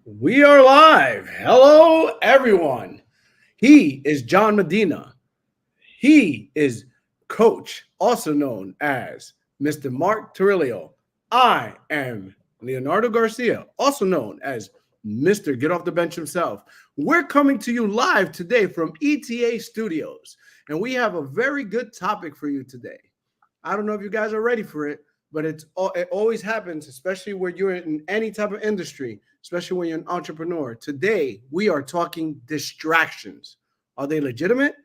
We are live. Hello, everyone. He is John Medina. He is Coach, also known as Mr. Mark Torillo. I am Leonardo Garcia, also known as Mr. Get Off the Bench himself. We're coming to you live today from ETA Studios, and we have a very good topic for you today. I don't know if you guys are ready for it, but it always happens, especially when you're in any type of industry, especially when you're an entrepreneur. Today, we are talking distractions. Are they legitimate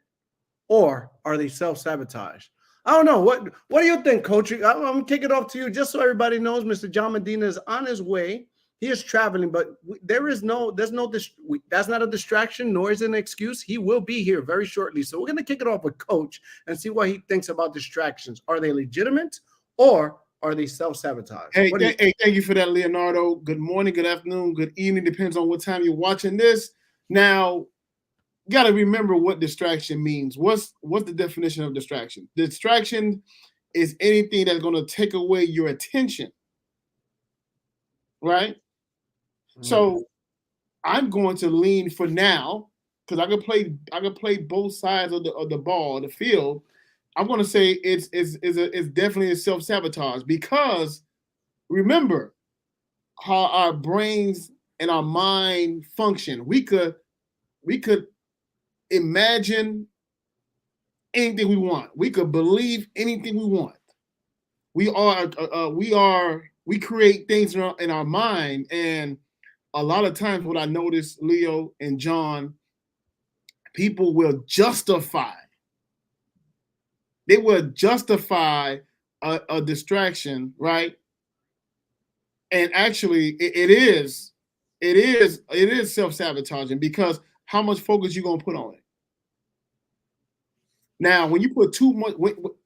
or are they self-sabotage? I don't know. What do you think, Coach? I'm gonna kick it off to you just so everybody knows. Mr. John Medina is on his way. He is traveling, but that's not a distraction, nor is it an excuse. He will be here very shortly. So we're gonna kick it off with Coach and see what he thinks about distractions. Are they legitimate or are they self-sabotage? Thank you for that, Leonardo. Good morning, good afternoon, good evening. Depends on what time you're watching this. Now, you got to remember what distraction means. What's the definition of distraction? Distraction is anything that's going to take away your attention, right? So I'm going to lean for now because I can play both sides of the ball, the field. I'm going to say it's definitely a self-sabotage because remember how our brains and our mind function. We could imagine anything we want. We could believe anything we want. We create things in our mind, and a lot of times what I notice, Leo and John, people will justify. They will justify a distraction, right? And actually, it is self-sabotaging because how much focus you gonna put on it? Now, when you put too much,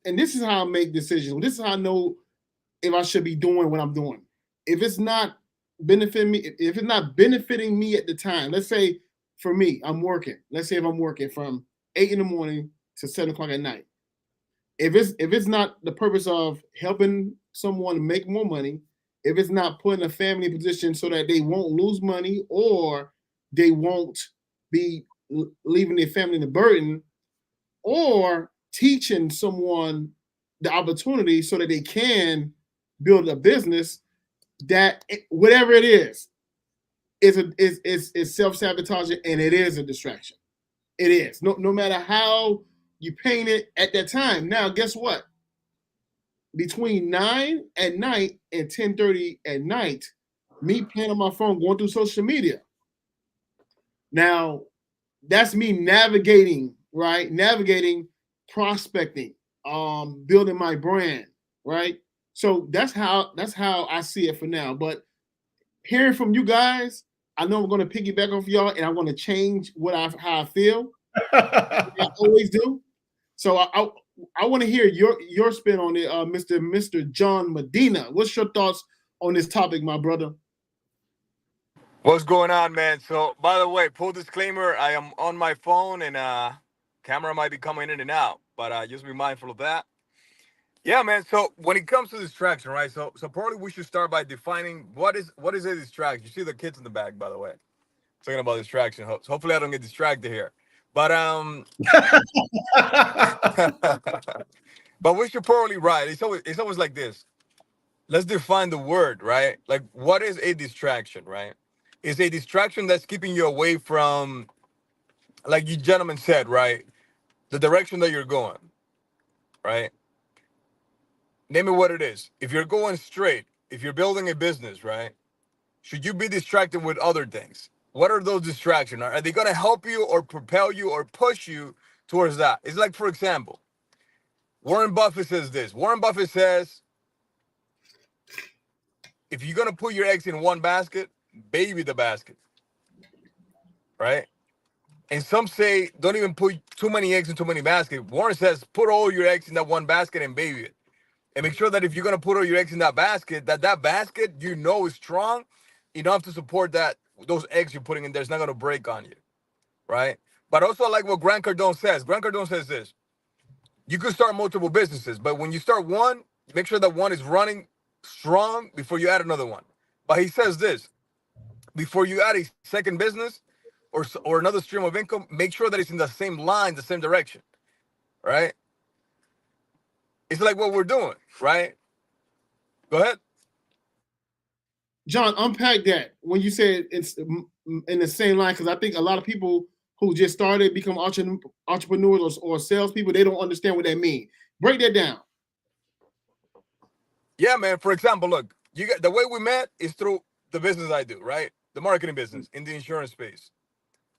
and this is how I make decisions. This is how I know if I should be doing what I'm doing. If it's not benefiting me, if it's not benefiting me at the time, let's say for me, I'm working. Let's say if I'm working from 8 in the morning to 7 o'clock at night. If it's not the purpose of helping someone make more money, if it's not putting a family in position so that they won't lose money or they won't be leaving their family in the burden, or teaching someone the opportunity so that they can build a business, that whatever it is self-sabotaging, and it is a distraction. It is. No matter how you paint it at that time. Now, guess what? Between 9 at night and 10:30 at night, me playing on my phone, going through social media. Now, that's me navigating, right? Navigating, prospecting, building my brand, right? So that's how I see it for now. But hearing from you guys, I know I'm going to piggyback off y'all, and I'm going to change how I feel. I always do. So I want to hear your spin on it, Mr. John Medina. What's your thoughts on this topic, my brother? What's going on, man? So, by the way, full disclaimer: I am on my phone, and camera might be coming in and out, but just be mindful of that. Yeah, man. So, when it comes to distraction, right? So probably we should start by defining what is a distraction. You see the kids in the back, by the way, talking about distraction. Hopefully, I don't get distracted here, but but we should probably right. It's always like this. Let's define the word, right? Like, what is a distraction, right? Is a distraction that's keeping you away from, like you gentlemen said, right? The direction that you're going, right? Name it what it is. If you're going straight, if you're building a business, right? Should you be distracted with other things? What are those distractions? Are they going to help you or propel you or push you towards that? It's like, for example, Warren Buffett says this. Warren Buffett says, if you're going to put your eggs in one basket, baby the basket, right? And some say don't even put too many eggs in too many baskets. Warren says put all your eggs in that one basket and baby it. And make sure that if you're gonna put all your eggs in that basket, that basket is strong enough to support those eggs you're putting in there. It's not gonna break on you, right? But also I like what Grant Cardone says. Grant Cardone says this: you could start multiple businesses, but when you start one, make sure that one is running strong before you add another one. But he says this: before you add a second business or another stream of income, make sure that it's in the same line, the same direction, right? It's like what we're doing, right? Go ahead. John, unpack that when you said it's in the same line, because I think a lot of people who just started become entrepreneurs or salespeople, they don't understand what that means. Break that down. Yeah, man. For example, look, you got the way we met is through the business I do, right? The marketing business in the insurance space.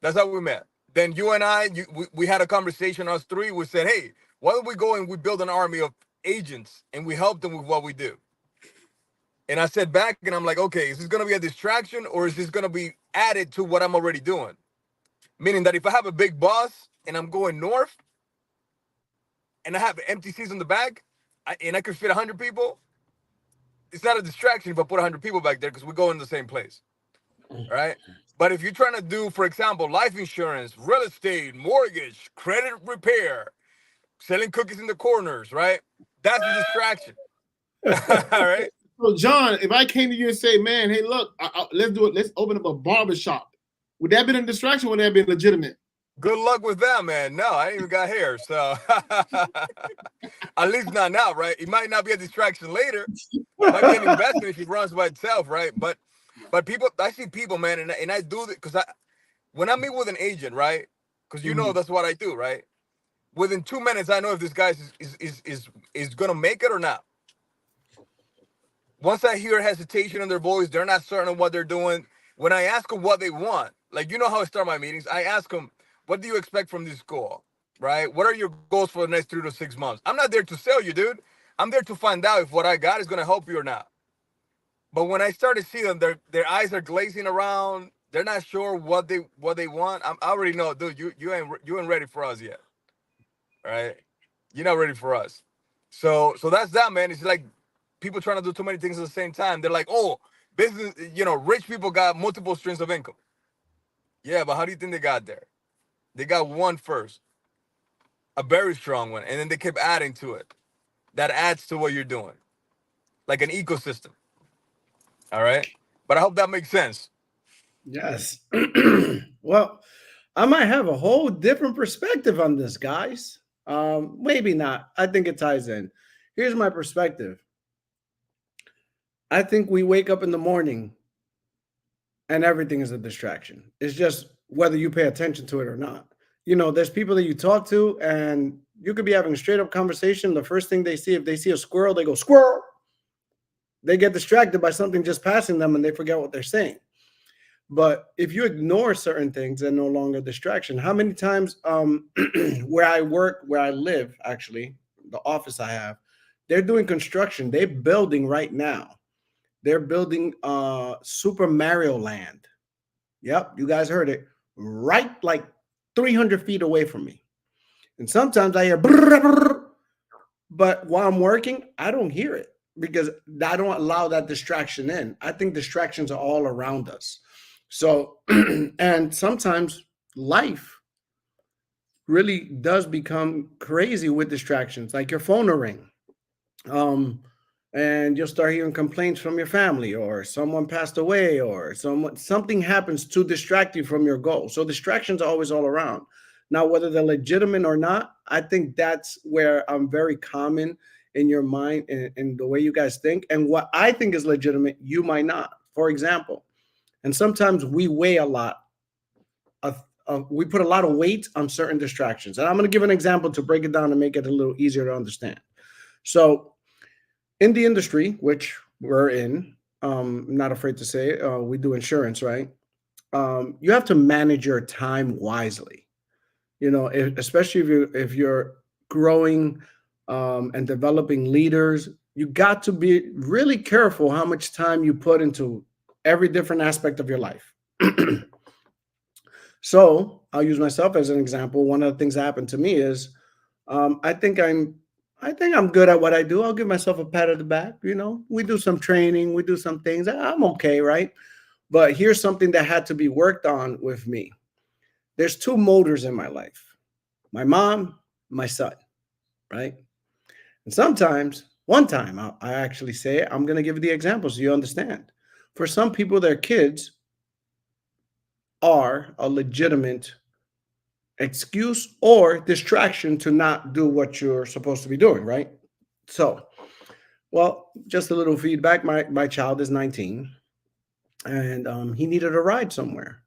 That's how we met. Then you and I, we had a conversation, us three. We said, hey, why don't we go and we build an army of agents and we help them with what we do? And I said back and I'm like, okay, is this going to be a distraction or is this going to be added to what I'm already doing? Meaning that if I have a big boss and I'm going north and I have empty seats in the back and I could fit 100 people, it's not a distraction if I put 100 people back there because we go in the same place, right? But if you're trying to do, for example, life insurance, real estate, mortgage, credit repair, selling cookies in the corners, right? That's a distraction. All right. So, John, if I came to you and say, man, hey, look, let's do it. Let's open up a barber shop. Would that be a distraction or would that be legitimate? Good luck with that, man. No, I ain't even got hair. So at least not now, right? It might not be a distraction later. It might be an investment if it runs by itself, right? But people, I see people, man, and I do that because when I meet with an agent, right? Because you know that's what I do, right? Within 2 minutes, I know if this guy is gonna make it or not. Once I hear hesitation in their voice, they're not certain of what they're doing. When I ask them what they want, like you know how I start my meetings, I ask them, "What do you expect from this goal? Right? What are your goals for the next 3 to 6 months?" I'm not there to sell you, dude. I'm there to find out if what I got is gonna help you or not. But when I start to see them, their eyes are glazing around. They're not sure what they want. I already know, dude. You ain't ready for us yet, right? You're not ready for us. So that's that, man. It's like people trying to do too many things at the same time. They're like, oh, business. Rich people got multiple streams of income. Yeah, but how do you think they got there? They got one first, a very strong one, and then they kept adding to it. That adds to what you're doing, like an ecosystem. All right. But I hope that makes sense. Yes. Well, I might have a whole different perspective on this, guys. Maybe not. I think it ties in. Here's my perspective. I think we wake up in the morning and everything is a distraction. It's just whether you pay attention to it or not. There's people that you talk to and you could be having a straight up conversation. The first thing they see, if they see a squirrel, they go, squirrel. They get distracted by something just passing them and they forget what they're saying. But if you ignore certain things, they're no longer a distraction. How many times where I work, where I live, actually, the office I have, they're doing construction. They're building right now. They're building Super Mario Land. Yep, you guys heard it. Right like 300 feet away from me. And sometimes I hear, brrr, brrr, but while I'm working, I don't hear it because I don't allow that distraction in. I think distractions are all around us. So, and sometimes life really does become crazy with distractions, like your phone will ring. Um, and you'll start hearing complaints from your family, or someone passed away, or something happens to distract you from your goal. So distractions are always all around. Now, whether they're legitimate or not, I think that's where I'm very common in your mind and the way you guys think. And what I think is legitimate, you might not. For example, and sometimes we weigh a lot. We put a lot of weight on certain distractions. And I'm going to give an example to break it down and make it a little easier to understand. So in the industry, which we're in, I'm not afraid to say, we do insurance, right? You have to manage your time wisely. Especially if you're growing and developing leaders, you got to be really careful how much time you put into every different aspect of your life. So I'll use myself as an example. One of the things that happened to me is I think I'm good at what I do. I'll give myself a pat at the back. We do some training, we do some things. I'm okay, right? But here's something that had to be worked on with me. There's two motors in my life: my mom, my son, right? And sometimes, one time, I actually say, I'm going to give you the example so you understand. For some people, their kids are a legitimate excuse or distraction to not do what you're supposed to be doing, right? So, well, just a little feedback. My child is 19, and he needed a ride somewhere.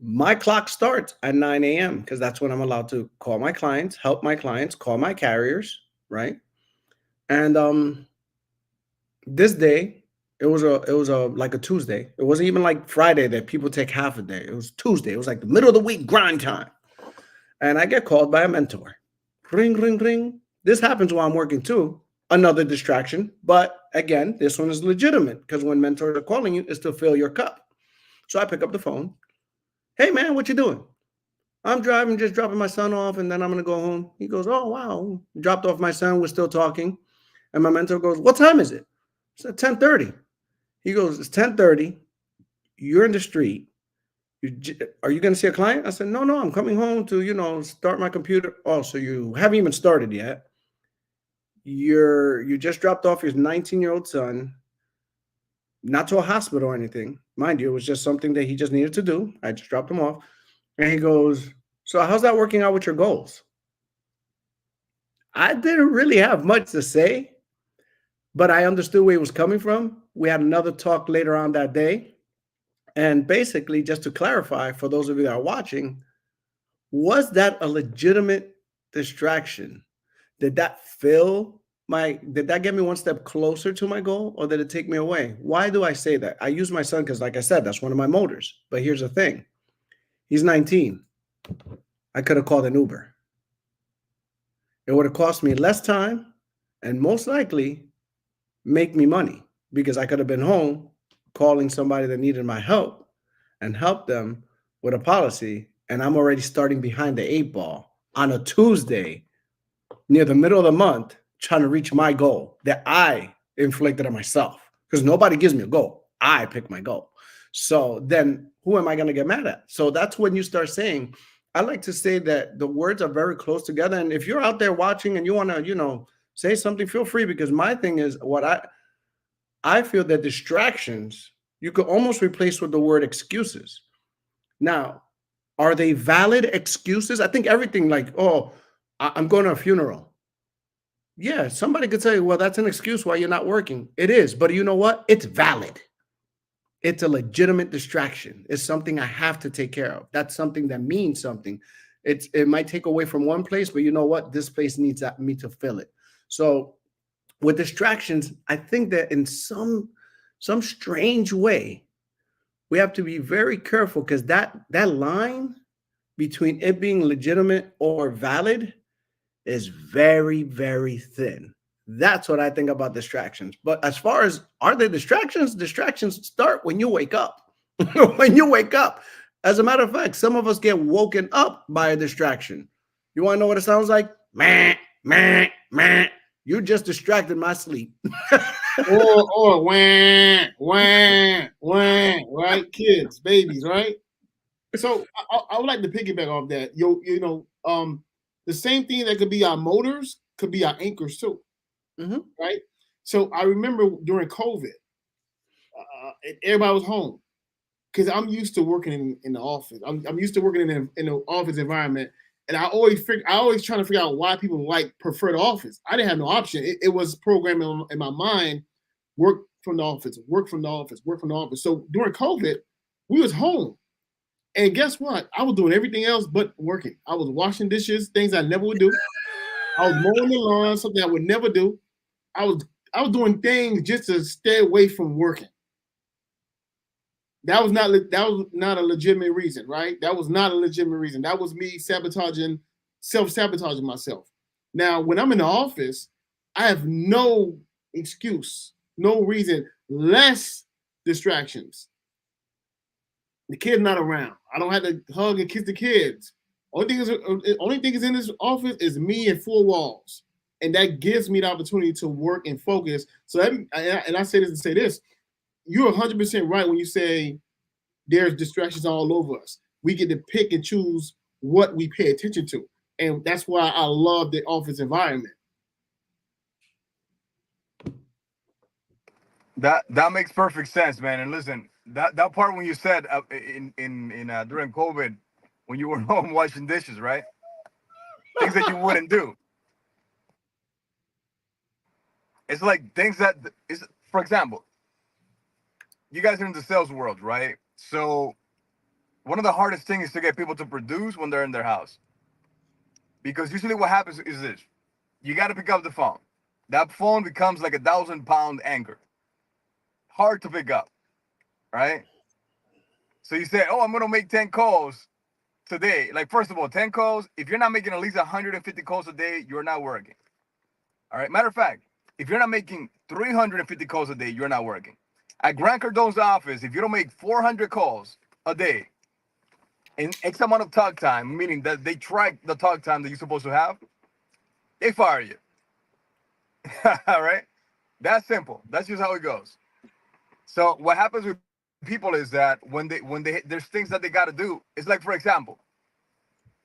My clock starts at 9 a.m. because that's when I'm allowed to call my clients, help my clients, call my carriers, right? And this day, it was a like a Tuesday. It wasn't even like Friday that people take half a day. It was Tuesday. It was like the middle of the week grind time. And I get called by a mentor. Ring, ring, ring. This happens while I'm working too. Another distraction. But again, this one is legitimate because when mentors are calling you, it's to fill your cup. So I pick up the phone. Hey man, what you doing? I'm driving, just dropping my son off, and then I'm gonna go home. He goes, oh wow. Dropped off my son, we're still talking. And my mentor goes, what time is it? I said 10:30. He goes, it's 10:30. You're in the street. Are you going to see a client? I said, no, no, I'm coming home to, start my computer. Oh, so you haven't even started yet. You just dropped off your 19-year-old son, not to a hospital or anything. Mind you, it was just something that he just needed to do. I just dropped him off. And he goes, so how's that working out with your goals? I didn't really have much to say, but I understood where he was coming from. We had another talk later on that day. And basically, just to clarify for those of you that are watching, was that a legitimate distraction? Did that get me one step closer to my goal, or did it take me away? Why do I say that? I use my son because, like I said, that's one of my motors. But here's the thing. He's 19. I could have called an Uber. It would have cost me less time and most likely make me money because I could have been home calling somebody that needed my help and help them with a policy. And I'm already starting behind the eight ball on a Tuesday near the middle of the month trying to reach my goal that I inflicted on myself because nobody gives me a goal. I pick my goal. So then who am I going to get mad at? So that's when you start saying, I like to say that the words are very close together. And if you're out there watching and you want to, say something, feel free, because my thing is what I feel that distractions you could almost replace with the word excuses. Now, are they valid excuses? I think everything like, oh, I'm going to a funeral. Yeah, somebody could say, well, that's an excuse why you're not working. It is, but you know what? It's valid. It's a legitimate distraction. It's something I have to take care of. That's something that means something. It might take away from one place, but you know what? This place needs me to fill it. So with distractions, I think that in some strange way, we have to be very careful because that line between it being legitimate or valid is very, very thin. That's what I think about distractions. But as far as are they distractions, distractions start when you wake up. When you wake up. As a matter of fact, some of us get woken up by a distraction. You want to know what it sounds like? Meh, meh, meh. You just distracted my sleep. or wah, right? Kids, babies, right? So I would like to piggyback off that. The same thing that could be our motors could be our anchors too, right? So I remember during COVID, everybody was home because I'm used to working in the office. I'm used to working in the office environment, and I always trying to figure out why people prefer the office. I didn't have no option. It was programming in my mind: work from the office, work from the office, work from the office. So during COVID, we was home. And guess what? I was doing everything else but working. I was washing dishes, things I never would do. I was mowing the lawn, something I would never do. I was doing things just to stay away from working. That was not a legitimate reason, right? That was not a legitimate reason. That was me self-sabotaging myself. Now, when I'm in the office, I have no excuse, no reason, less distractions. The kid's not around. I don't have to hug and kiss the kids. Only thing is in this office is me and four walls, and that gives me the opportunity to work and focus. So and I say this to say this: you're 100% right when you say there's distractions all over us. We get to pick and choose what we pay attention to, and that's why I love the office environment. That makes perfect sense, man. And listen, that part when you said in during COVID, when you were home washing dishes, right? Things that you wouldn't do. It's like things that is, for example, you guys are in the sales world, right? So one of the hardest things is to get people to produce when they're in their house, because usually what happens is this: you got to pick up the phone. That phone becomes like a 1,000 pound anchor, hard to pick up, right? So you say, "Oh, I'm gonna make 10 calls today." Like, first of all, 10 calls. If you're not making at least 150 calls a day, you're not working. All right. Matter of fact, if you're not making 350 calls a day, you're not working. At Grant Cardone's office, if you don't make 400 calls a day in X amount of talk time, meaning that they track the talk time that you're supposed to have, they fire you. All right. That's simple. That's just how it goes. So what happens with people is that when they there's things that they got to do. It's like, for example,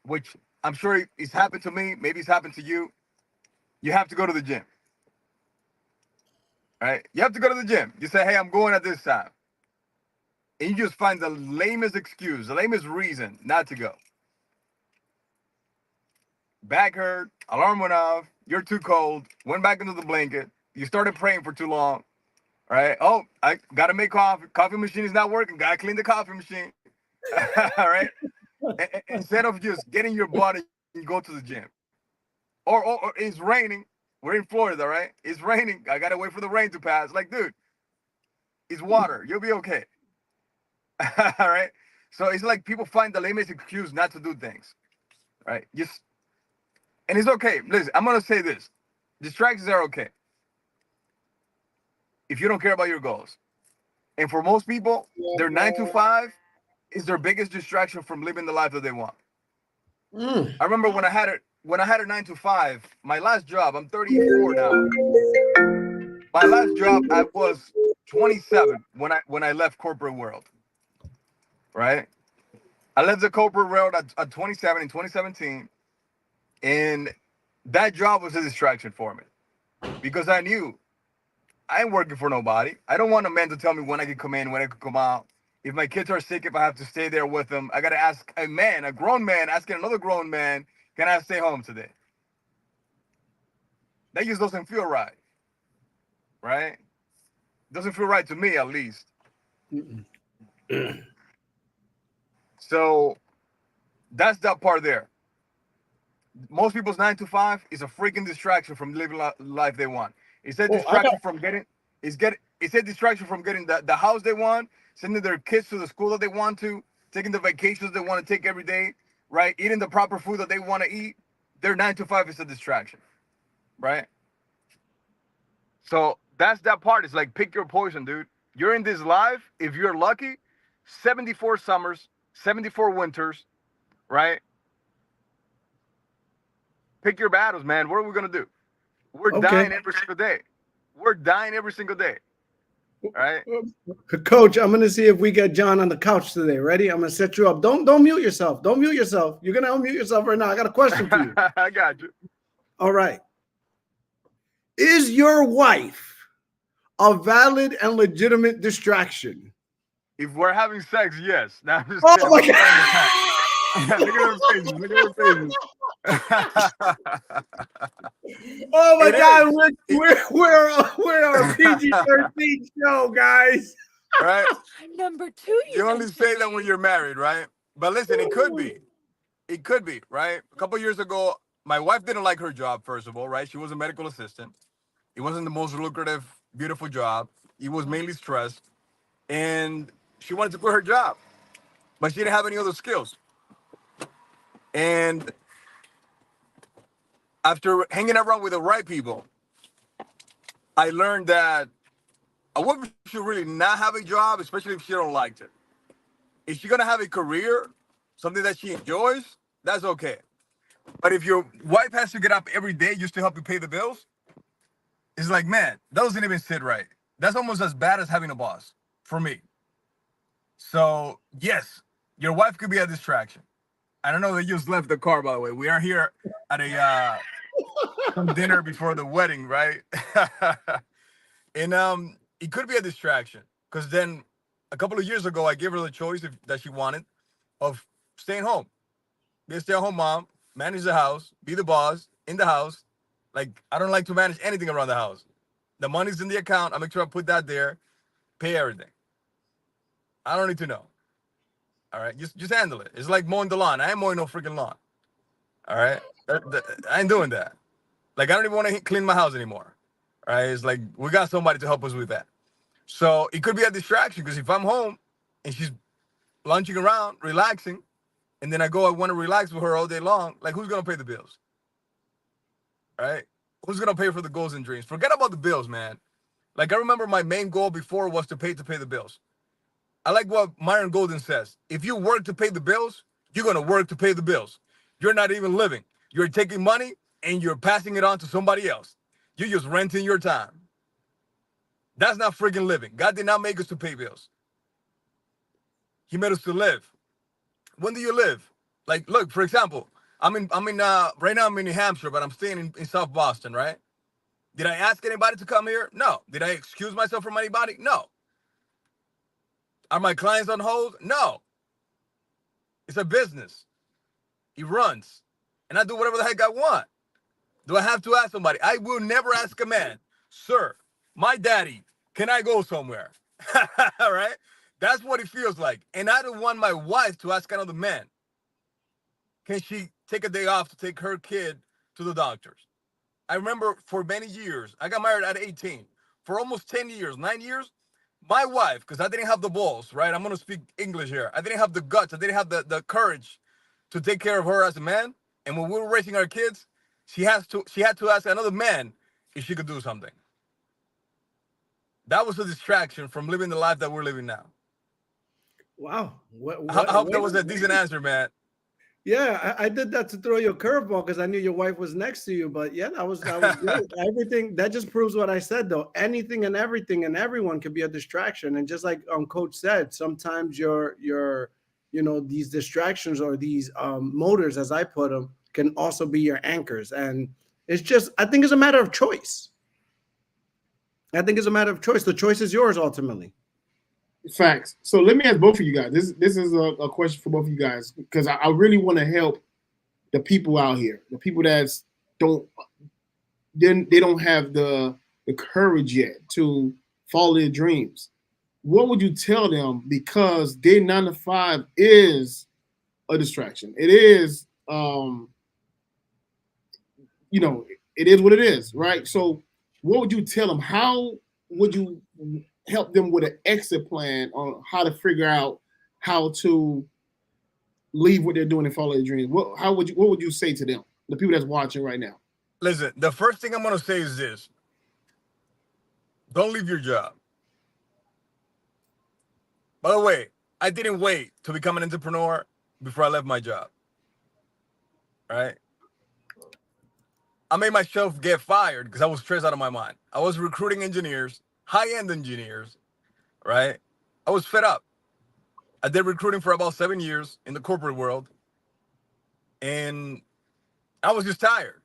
which I'm sure it's happened to me. Maybe it's happened to you. You have to go to the gym, right? You have to go to the gym. You say, "Hey, I'm going at this time," and you just find the lamest excuse, the lamest reason not to go. Back hurt, alarm went off, you're too cold, went back into the blanket, you started praying for too long, right? Oh, I gotta make coffee. Coffee machine is not working. Gotta clean the coffee machine. All right. Instead of just getting your body, you go to the gym. Or it's raining. We're in Florida, right? It's raining. I gotta wait for the rain to pass. Like, dude, it's water. You'll be okay. All right. So it's like people find the lamest excuse not to do things, right? Just and it's okay. Listen, I'm gonna say this: distractions are okay if you don't care about your goals. And for most people, their 9 to 5 is their biggest distraction from living the life that they want. Mm. I remember when I had a 9 to 5, my last job. I'm 34 now. My last job, I was 27 when I left corporate world. Right, I left the corporate world at 27 in 2017, and that job was a distraction for me because I knew I ain't working for nobody. I don't want a man to tell me when I can come in, when I can come out. If my kids are sick, if I have to stay there with them, I gotta ask a man, a grown man, asking another grown man, "Can I stay home today?" That just doesn't feel right, right? Doesn't feel right to me, at least. Mm-mm. So that's that part there. Most people's 9 to 5 is a freaking distraction from living life they want. It's a Oh, I got. distraction from getting. It's a distraction from getting the house they want, sending their kids to the school that they want to, taking the vacations they want to take every day, right? Eating the proper food that they want to eat. Their 9 to 5 is a distraction, right? So that's that part. It's like, pick your poison, dude. You're in this life. If you're lucky, 74 summers, 74 winters, right? Pick your battles, man. What are we gonna do? We're Okay. dying every single day. We're dying every single day. All right. Coach, I'm gonna see if we get John on the couch today. Ready? I'm gonna set you up. Don't mute yourself. Don't mute yourself. You're gonna unmute yourself right now. I got a question for you. I got you. All right. Is your wife a valid and legitimate distraction? If we're having sex, yes. Now I'm just Oh kidding. my We're playing the cat. god! Look at their faces. Look at their faces. Oh my It god! is. We're a PG-13 show, guys. Right. Number two, You you only mentioned say that when me. you're married, right? But listen, it could be. It could be, right? A couple years ago, my wife didn't like her job, first of all, right? She was a medical assistant. It wasn't the most lucrative, beautiful job. It was mainly stress. And she wanted to quit her job, but she didn't have any other skills. And after hanging around with the right people, I learned that a woman should really not have a job, especially if she don't like it. If she's gonna have a career, something that she enjoys, that's okay. But if your wife has to get up every day just to help you pay the bills, it's like, man, that doesn't even sit right. That's almost as bad as having a boss for me. So yes, your wife could be a distraction. I don't know. They just left the car, by the way. We are here at a some dinner before the wedding, right? And it could be a distraction because then a couple of years ago I gave her the choice that she wanted of staying home, be a stay-at-home mom, manage the house, be the boss in the house. Like I don't like to manage anything around the house. The money's in the account. I make sure I put that there, pay everything. I don't need to know. All right, just handle it. It's like mowing the lawn. I ain't mowing no freaking lawn. All right, I ain't doing that. Like I don't even want to clean my house anymore. All right, it's like we got somebody to help us with that. So it could be a distraction because if I'm home and she's lounging around, relaxing, and then I want to relax with her all day long, like who's gonna pay the bills? Right? Who's gonna pay for the goals and dreams? Forget about the bills, man. Like I remember my main goal before was to pay the bills. I like what Myron Golden says. If you work to pay the bills, you're gonna work to pay the bills. You're not even living. You're taking money and you're passing it on to somebody else. You're just renting your time. That's not freaking living. God did not make us to pay bills. He made us to live. When do you live? Like, look, for example, right now I'm in New Hampshire, but I'm staying in South Boston, right? Did I ask anybody to come here? No. Did I excuse myself from anybody? No. Are my clients on hold? No. It's a business. It runs. And I do whatever the heck I want. Do I have to ask somebody? I will never ask a man, sir, my daddy, can I go somewhere? All right? That's what it feels like. And I don't want my wife to ask another man, can she take a day off to take her kid to the doctors? I remember for many years, I got married at 18. For almost 10 years, 9 years, my wife, because I didn't have the balls, right? I'm going to speak English here. I didn't have the guts. I didn't have the courage to take care of her as a man. And when we were raising our kids, she had to ask another man if she could do something. That was a distraction from living the life that we're living now. Wow. I hope that was a decent answer, man. Yeah, I did that to throw you a curveball because I knew your wife was next to you. But yeah, that was great. Everything that just proves what I said, though. Anything and everything and everyone can be a distraction. And just like Coach said, sometimes your these distractions or these motors, as I put them, can also be your anchors. And it's just I think it's a matter of choice. I think it's a matter of choice. The choice is yours ultimately. Facts. So let me ask both of you guys. This is a question for both of you guys because I really want to help the people out here, the people that don't they don't have the courage yet to follow their dreams. What would you tell them? Because their 9 to 5 is a distraction. It is, it is what it is, right? So, what would you tell them? How would you help them with an exit plan on how to figure out how to leave what they're doing and follow their dreams? What would you say to them, the people that's watching right now? Listen, the first thing I'm going to say is this. Don't leave your job. By the way, I didn't wait to become an entrepreneur before I left my job. Right? I made myself get fired because I was stressed out of my mind. I was recruiting engineers, high-end engineers, right? I was fed up. I did recruiting for about 7 years in the corporate world, and I was just tired.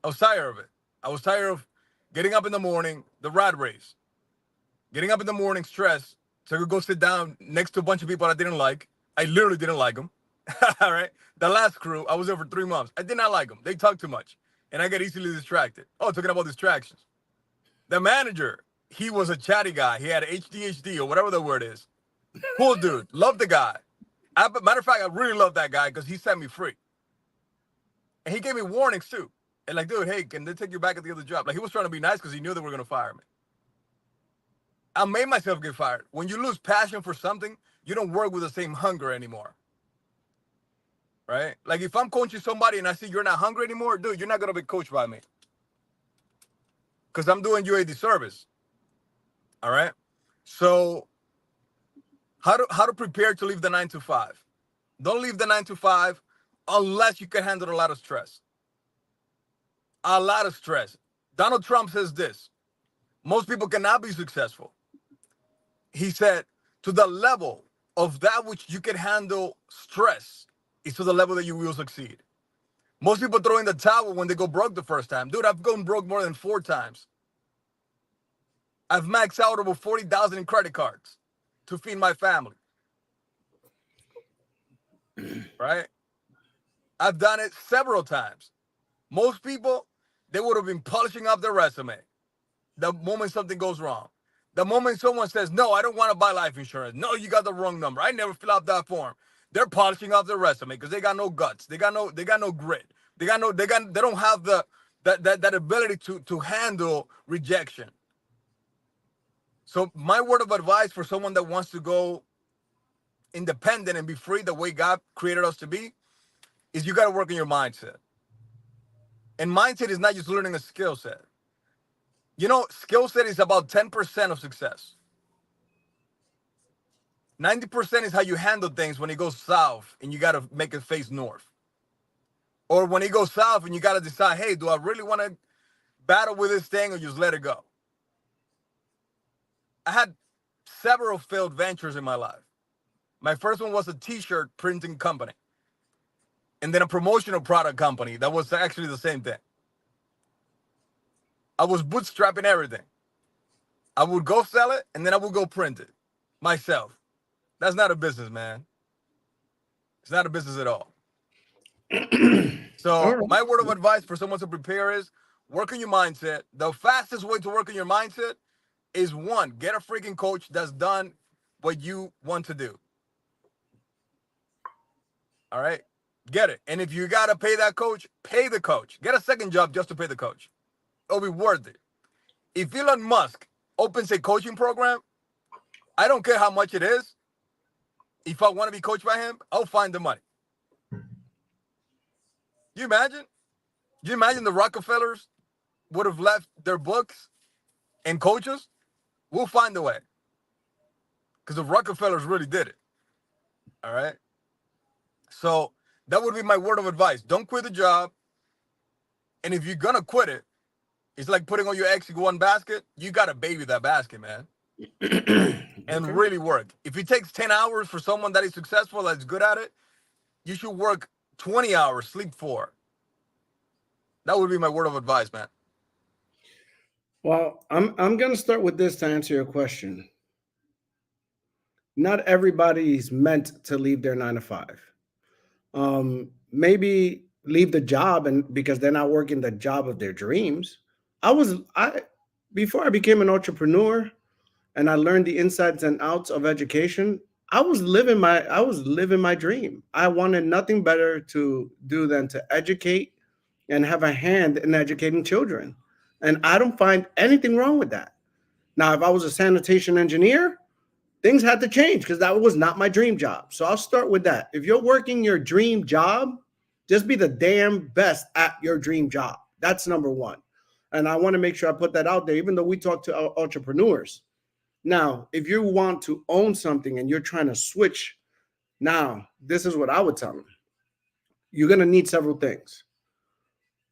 I was tired of it. I was tired of getting up in the morning, the rat race. Getting up in the morning, stressed, so I could go sit down next to a bunch of people I didn't like. I literally didn't like them. All right? The last crew, I was there for 3 months. I did not like them. They talk too much, and I get easily distracted. Oh, talking about distractions. The manager, he was a chatty guy. He had HDHD or whatever the word is. Cool dude. Love the guy. Matter of fact, I really love that guy because he set me free. And he gave me warnings too. And like, dude, hey, can they take you back at the other job? Like, he was trying to be nice because he knew they were going to fire me. I made myself get fired. When you lose passion for something, you don't work with the same hunger anymore. Right? Like, if I'm coaching somebody and I see you're not hungry anymore, dude, you're not going to be coached by me. Because I'm doing you a disservice. All right? So, how to prepare to leave the 9 to 5? Don't leave the 9 to 5 unless you can handle a lot of stress. A lot of stress. Donald Trump says this. Most people cannot be successful. He said, to the level of that which you can handle stress is to the level that you will succeed. Most people throw in the towel when they go broke the first time. Dude, I've gone broke more than 4 times. I've maxed out over 40,000 in credit cards to feed my family. Right? I've done it several times. Most people, they would have been polishing up their resume the moment something goes wrong. The moment someone says, no, I don't want to buy life insurance. No, you got the wrong number. I never fill out that form. They're polishing off their resume because they got no guts. They got no grit. They don't have that ability to handle rejection. So my word of advice for someone that wants to go independent and be free the way God created us to be is you got to work on your mindset. And mindset is not just learning a skill set. You know, skill set is about 10% of success. 90% is how you handle things when it goes south and you got to make it face north. Or when it goes south and you got to decide, hey, do I really want to battle with this thing or just let it go? I had several failed ventures in my life. My first one was a t-shirt printing company. And then a promotional product company that was actually the same thing. I was bootstrapping everything. I would go sell it and then I would go print it myself. That's not a business, man. It's not a business at all. All So right. my word of advice for someone to prepare is work on your mindset. The fastest way to work on your mindset is one, get a freaking coach that's done what you want to do. All right? Get it. And if you got to pay that coach, pay the coach. Get a second job just to pay the coach. It'll be worth it. If Elon Musk opens a coaching program, I don't care how much it is. If I want to be coached by him, I'll find the money. You imagine? You imagine the Rockefellers would have left their books and coaches? We'll find a way. Because the Rockefellers really did it. All right? So that would be my word of advice. Don't quit the job. And if you're going to quit it, it's like putting all your eggs in one basket. You got to baby that basket, man. And Okay. really work. If it takes 10 hours for someone that is successful, that's good at it, you should work 20 hours, sleep 4. That would be my word of advice, man. Well, I'm gonna start with this to answer your question. Not everybody's meant to leave their 9 to 5. Maybe leave the job and because they're not working the job of their dreams. I before I became an entrepreneur and I learned the insides and outs of education, I was living my dream. I wanted nothing better to do than to educate and have a hand in educating children. And I don't find anything wrong with that. Now, if I was a sanitation engineer, things had to change because that was not my dream job. So I'll start with that. If you're working your dream job, just be the damn best at your dream job. That's number one. And I want to make sure I put that out there, even though we talk to entrepreneurs. Now, if you want to own something and you're trying to switch, now, this is what I would tell them. You're going to need several things.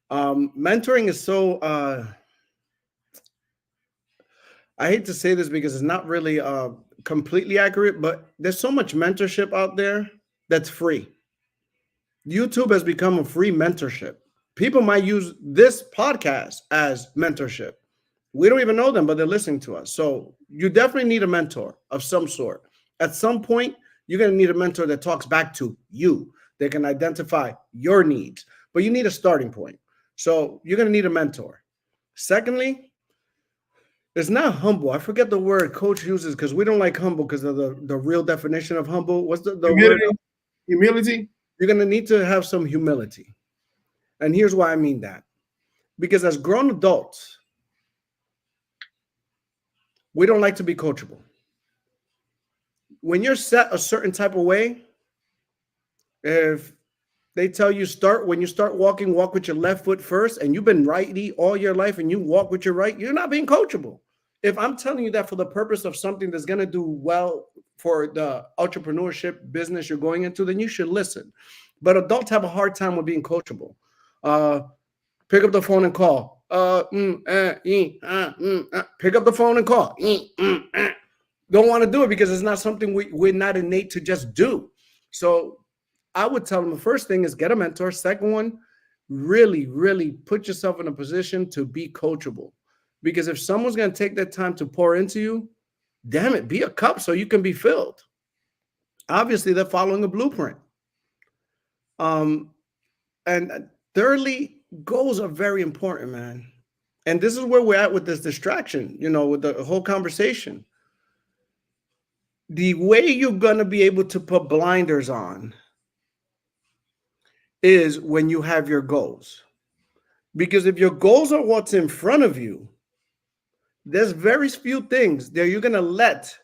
Mentoring is so, I hate to say this because it's not really completely accurate, but there's so much mentorship out there that's free. YouTube has become a free mentorship. People might use this podcast as mentorship. We don't even know them, but they're listening to us. So you definitely need a mentor of some sort. At some point, you're going to need a mentor that talks back to you. They can identify your needs, but you need a starting point. So you're going to need a mentor. Secondly, it's not humble. I forget the word coach uses because we don't like humble because of the real definition of humble. What's the word? Humility. You're going to need to have some humility. And here's why I mean that. Because as grown adults, we don't like to be coachable. When you're set a certain type of way, if they tell you when you start walking, walk with your left foot first, and you've been righty all your life and you walk with your right, you're not being coachable. If I'm telling you that for the purpose of something that's going to do well for the entrepreneurship business you're going into, then you should listen. But adults have a hard time with being coachable. Pick up the phone and call. Pick up the phone and call. Don't want to do it because it's not something we're not innate to just do. So I would tell them the first thing is get a mentor. Second one, really, really put yourself in a position to be coachable. Because if someone's going to take that time to pour into you, damn it, be a cup so you can be filled. Obviously, they're following a blueprint. Um, and thirdly, goals are very important, man. And this is where we're at with this distraction, with the whole conversation. The way you're going to be able to put blinders on is when you have your goals. Because if your goals are what's in front of you, there's very few things that you're going to let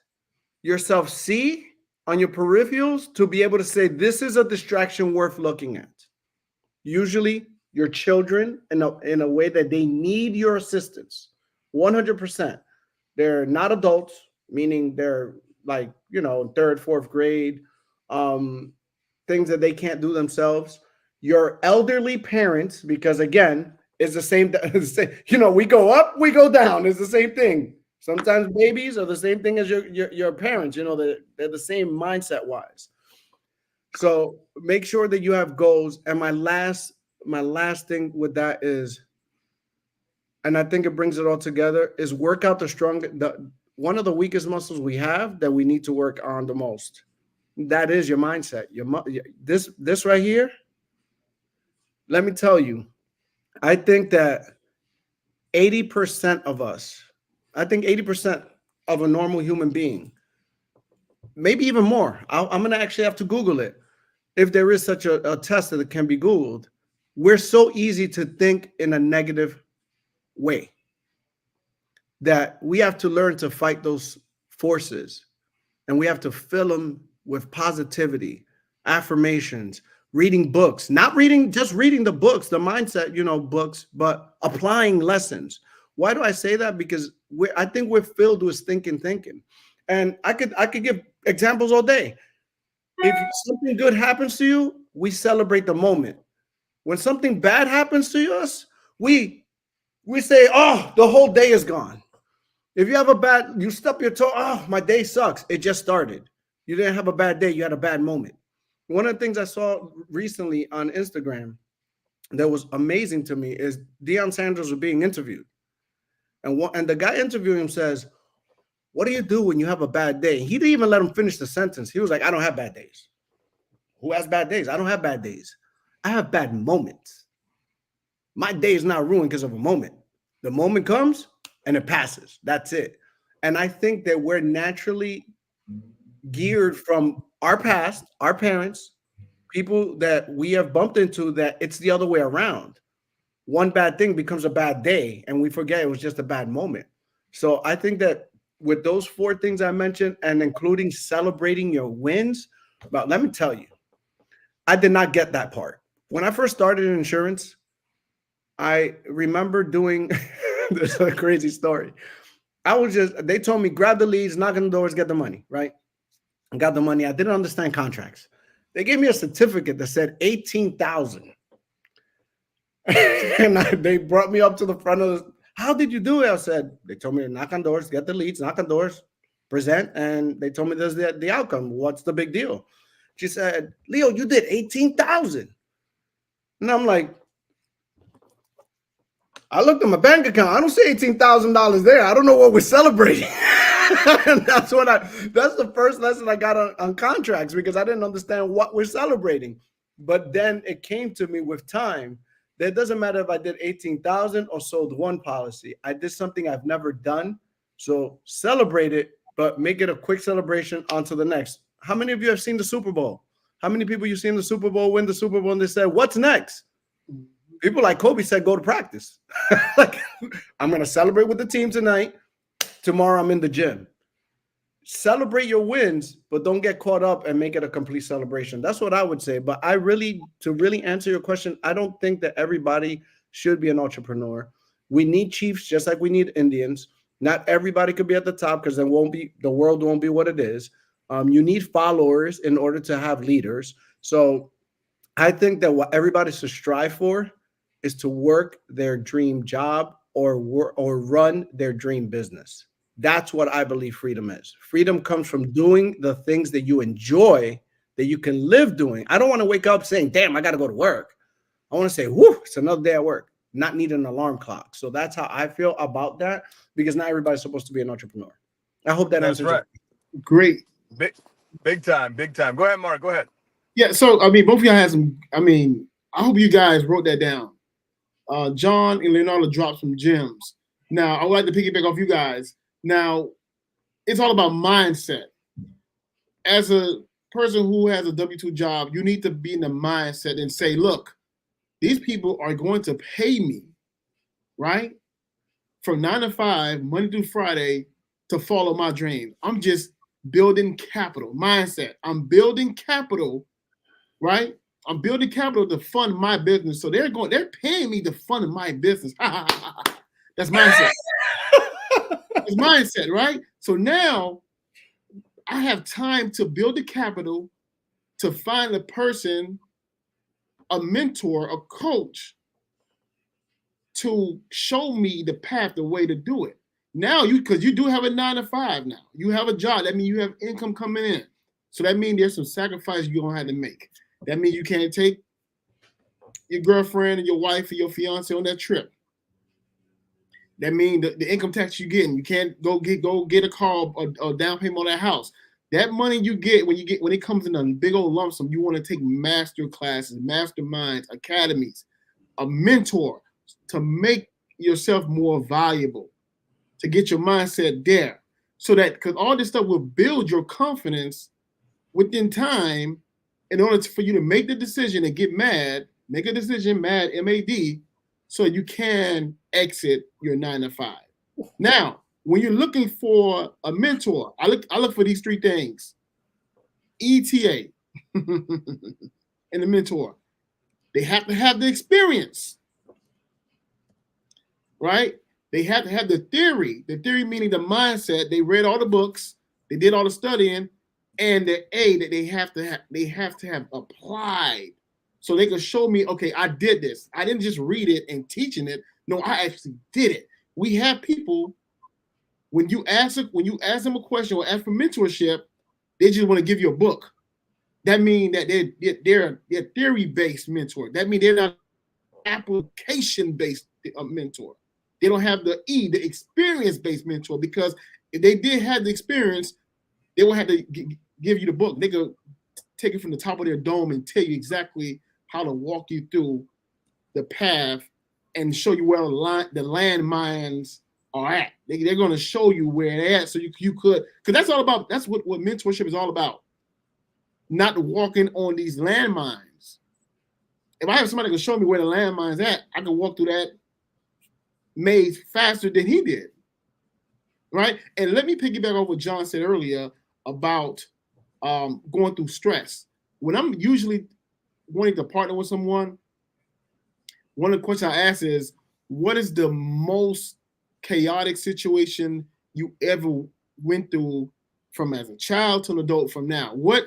yourself see on your peripherals to be able to say, this is a distraction worth looking at. Usually your children in a way that they need your assistance 100%. They're not adults, meaning they're like, third, fourth grade, things that they can't do themselves. Your elderly parents, because again, it's the same, we go up, we go down. It's the same thing. Sometimes babies are the same thing as your parents, they're the same mindset wise. So make sure that you have goals. And my last thing with that is, and I think it brings it all together, is work out one of the weakest muscles we have that we need to work on the most. That is your mindset. This right here. Let me tell you, I think that 80% of us, I think 80% of a normal human being, maybe even more. I'm going to actually have to Google it. If there is such a test that can be Googled, we're so easy to think in a negative way that we have to learn to fight those forces, and we have to fill them with positivity, affirmations, reading books, not just reading the books, the mindset, books, but applying lessons. Why do I say that? Because I think we're filled with thinking. And I could give examples all day. If something good happens to you, we celebrate the moment. When something bad happens to us, we say, oh, the whole day is gone. If you have you stub your toe, oh, my day sucks. It just started. You didn't have a bad day. You had a bad moment. One of the things I saw recently on Instagram that was amazing to me is Deion Sanders was being interviewed. And the guy interviewing him says, what do you do when you have a bad day? He didn't even let him finish the sentence. He was like, I don't have bad days. Who has bad days? I don't have bad days. I have bad moments. My day is not ruined because of a moment. The moment comes and it passes. That's it. And I think that we're naturally geared from our past, our parents, people that we have bumped into, that it's the other way around. One bad thing becomes a bad day and we forget it was just a bad moment. So I think that with those 4 things I mentioned, and including celebrating your wins, but let me tell you, I did not get that part. When I first started in insurance, I remember doing this is a crazy story. They told me, grab the leads, knock on the doors, get the money, right? I got the money. I didn't understand contracts. They gave me a certificate that said 18,000. And they brought me up to the front of how did you do it? I said, they told me to knock on doors, get the leads, knock on doors, present. And they told me there's the outcome. What's the big deal? She said, Leo, you did 18,000. And I'm like, I looked at my bank account. I don't see $18,000 there. I don't know what we're celebrating. And that's the first lesson I got on contracts, because I didn't understand what we're celebrating. But then it came to me with time. That doesn't matter if I did 18,000 or sold one policy. I did something I've never done. So celebrate it, but make it a quick celebration onto the next. How many of you have seen the Super Bowl? How many people you seen the Super Bowl, win the Super Bowl, and they said, what's next? People like Kobe said, go to practice. Like, I'm going to celebrate with the team tonight. Tomorrow I'm in the gym. Celebrate your wins, but don't get caught up and make it a complete celebration. That's what I would say. But to really answer your question, I don't think that everybody should be an entrepreneur. We need chiefs just like we need Indians. Not everybody could be at the top, because then the world won't be what it is. You need followers in order to have leaders. So I think that what everybody should strive for is to work their dream job or run their dream business. That's what I believe freedom is. Freedom comes from doing the things that you enjoy, that you can live doing. I don't want to wake up saying, damn, I got to go to work. I want to say, whoo, it's another day at work. not need an alarm clock. So that's how I feel about that, because not everybody's supposed to be an entrepreneur. I hope that That's answers right. it. Great. Big, big time, big time. Go ahead, Mark. Go ahead. Yeah. So I mean, both of y'all had some. I mean, I hope you guys wrote that down. John and Leonardo dropped some gems. Now I would like to piggyback off you guys. Now it's all about mindset. As a person who has a W-2 job, you need to be in the mindset and say, look, these people are going to pay me, right? From 9 to 5, Monday through Friday, to follow my dream. I'm just building capital, mindset. I'm building capital, right? I'm building capital to fund my business. So they're paying me to fund my business. That's mindset. It's mindset, right? So now I have time to build the capital to find a person, a mentor, a coach to show me the path, the way to do it. Now because you do have a 9 to 5 now. You have a job. That means you have income coming in. So that means there's some sacrifice you're gonna have to make. That means you can't take your girlfriend and your wife or your fiance on that trip. That means the income tax you're getting, you can't go get a car or down payment on that house. That money you get when it comes in a big old lump sum, you want to take master classes, masterminds, academies, a mentor to make yourself more valuable, to get your mindset there. So that, because all this stuff will build your confidence within time in order for you to make the decision and get mad, make a decision, mad, M-A-D, so you can exit your 9 to 5. Now, when you're looking for a mentor, I look for these three things: ETA and the mentor. They have to have the experience, right? They have to have the theory. The theory meaning the mindset. They read all the books, they did all the studying, and the A that they have to have applied. So they can show me, okay, I did this. I didn't just read it and teaching it. No, I actually did it. We have people, when you ask them a question or ask for mentorship, they just want to give you a book. That means that they're theory-based mentor. That means they're not application-based mentor. They don't have the experience-based mentor, because if they did have the experience, they won't have to give you the book. They could take it from the top of their dome and tell you exactly how to walk you through the path and show you where the landmines are at. They're going to show you where they're at, so you could, because that's what mentorship is all about. Not walking on these landmines. If I have somebody that can show me where the landmine's at, I can walk through that maze faster than he did. Right? And let me piggyback off what John said earlier about going through stress. When I'm usually wanting to partner with someone, one of the questions I ask is, what is the most chaotic situation you ever went through from as a child to an adult from now? What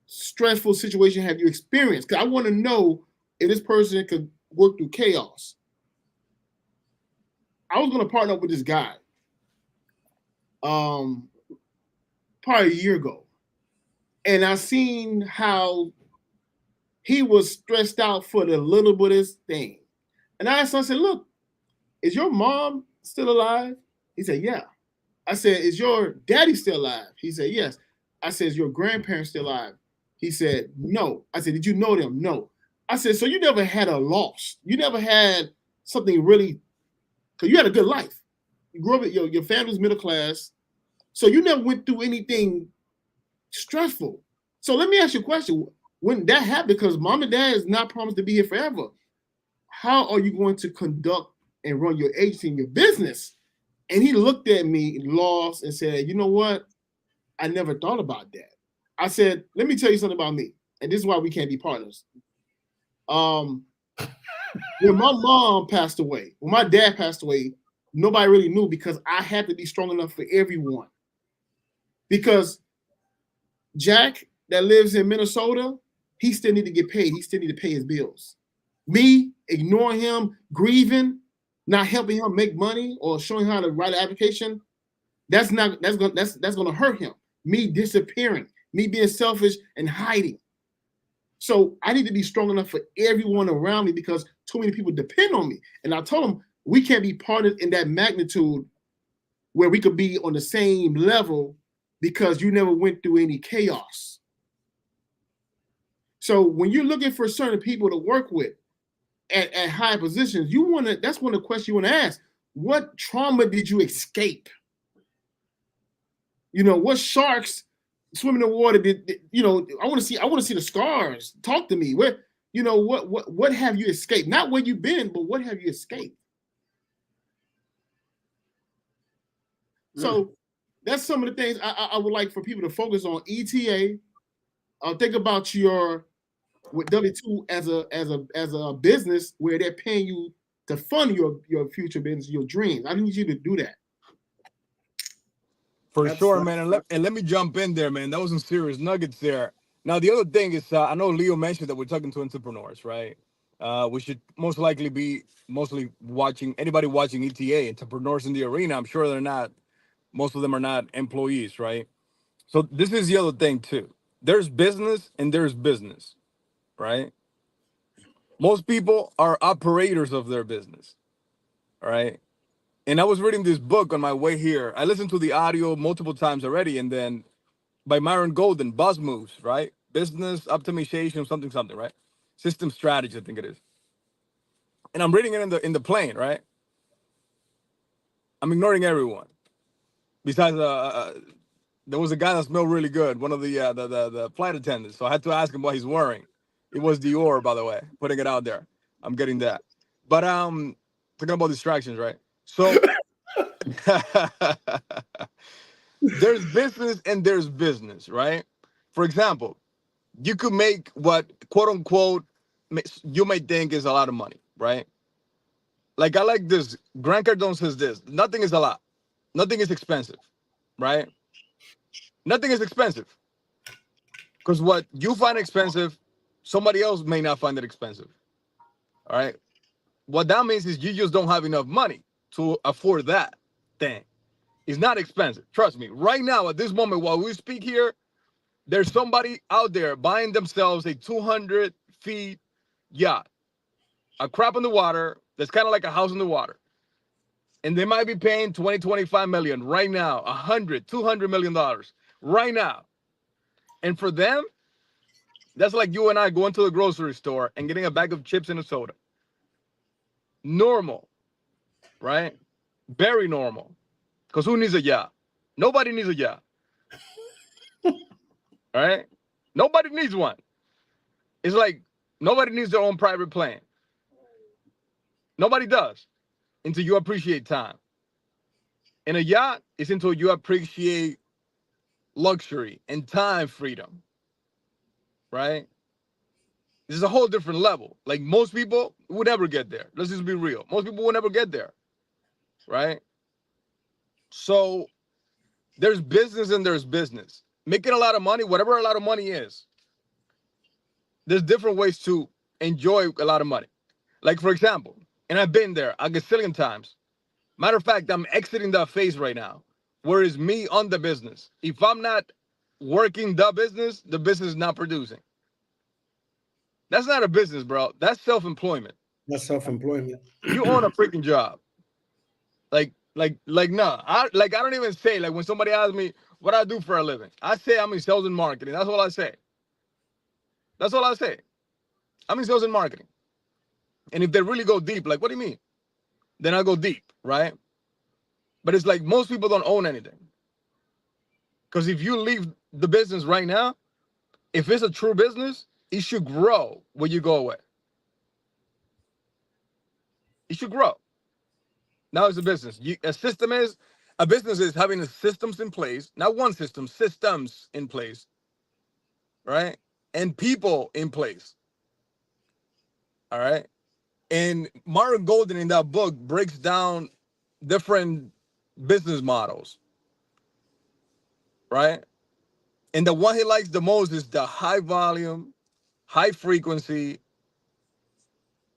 stressful situation have you experienced? Because I want to know if this person could work through chaos. I was going to partner up with this guy probably a year ago. And I seen how he was stressed out for the little bitest thing. And I asked him, I said, look, is your mom still alive? He said, yeah. I said, is your daddy still alive? He said, yes. I said, is your grandparents still alive? He said, no. I said, did you know them? No. I said, so you never had a loss. You never had something really, because you had a good life. You grew up, your family's middle class. So you never went through anything stressful. So let me ask you a question. When that happened, because mom and dad is not promised to be here forever, how are you going to conduct and run your agency and your business? And he looked at me lost and said, you know what? I never thought about that. I said, let me tell you something about me. And this is why we can't be partners. When my mom passed away, when my dad passed away, nobody really knew, because I had to be strong enough for everyone. Because Jack, that lives in Minnesota, he still need to get paid. He still need to pay his bills. Me ignoring him, grieving, not helping him make money or showing him how to write an application, that's gonna hurt him. Me disappearing, me being selfish and hiding. So I need to be strong enough for everyone around me because too many people depend on me. And I told them we can't be parted in that magnitude where we could be on the same level because you never went through any chaos. So when you're looking for certain people to work with at high positions, that's one of the questions you want to ask. What trauma did you escape? What sharks swimming in the water did I want to see the scars. Talk to me. What have you escaped? Not where you've been, but what have you escaped? So that's some of the things I would like for people to focus on. ETA. Think about your with W-2 as a business where they're paying you to fund your future business, your dreams. I need you to do that. For sure, man. And let me jump in there, man. That was some serious nuggets there. Now, the other thing is, I know Leo mentioned that we're talking to entrepreneurs, right? We should most likely be mostly anybody watching ETA, entrepreneurs in the arena. I'm sure most of them are not employees, right? So this is the other thing too. There's business and there's business, right? Most people are operators of their business, right? And I was reading this book on my way here. I listened to the audio multiple times already, and then by Myron Golden, Boss Moves, right? Business optimization, something, right? System strategy, I think it is. And I'm reading it in the plane, right? I'm ignoring everyone. Besides, there was a guy that smelled really good, one of the flight attendants. So I had to ask him what he's wearing. It was Dior, by the way. Putting it out there. I'm getting that. But talking about distractions, right? So there's business and there's business, right? For example, you could make what quote unquote you may think is a lot of money, right? Like I like this. Grant Cardone says this: nothing is a lot, nothing is expensive, right? Nothing is expensive because what you find expensive, somebody else may not find it expensive. All right. What that means is you just don't have enough money to afford that thing. It's not expensive. Trust me. Right now, at this moment, while we speak here, there's somebody out there buying themselves a 200 feet yacht, a crap in the water that's kind of like a house in the water. And they might be paying 20, 25 million right now, 100, 200 million dollars right now. And for them, that's like you and I going to the grocery store and getting a bag of chips and a soda. Normal, right? Very normal. Because who needs a yacht? Nobody needs a yacht. All right? Nobody needs one. It's like nobody needs their own private plane. Nobody does until you appreciate time. And a yacht is until you appreciate luxury and time freedom, right? This is a whole different level. Like most people would never get there. Let's just be real. Most people will never get there, right? So there's business and there's business. Making a lot of money, whatever a lot of money is, there's different ways to enjoy a lot of money. Like, for example, and I've been there a gazillion times. Matter of fact, I'm exiting that phase right now. Where is me on the business? If I'm not working the business is not producing. That's not a business, bro. That's self-employment. That's self-employment. You own a freaking job. No. I don't even say, like, when somebody asks me what I do for a living, I say I'm in sales and marketing. That's all I say. That's all I say. I'm in sales and marketing. And if they really go deep, like, what do you mean? Then I go deep, right? But it's like most people don't own anything. Because if you leave the business right now, if it's a true business, it should grow when you go away. It should grow. Now it's a business. A business is having the systems in place, not one system, systems in place, right? And people in place. All right. And Myron Golden in that book breaks down different business models, right? And the one he likes the most is the high volume, high frequency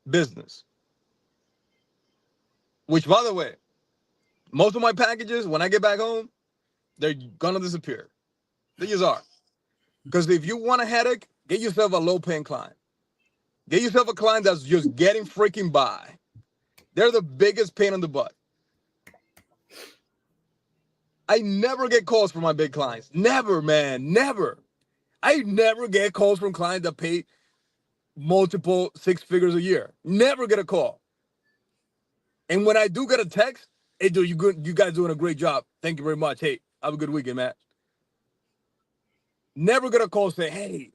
business. Which, by the way, most of my packages, when I get back home, they're gonna disappear. They just are. Because if you want a headache, Get yourself a low-paying client. Get yourself a client that's just getting freaking by. They're the biggest pain in the butt. I never get calls from my big clients. Never, man. Never. I never get calls from clients that pay multiple six figures a year. Never get a call. And when I do get a text, hey, dude, you guys doing a great job. Thank you very much. Hey, have a good weekend, man. Never get a call saying, hey,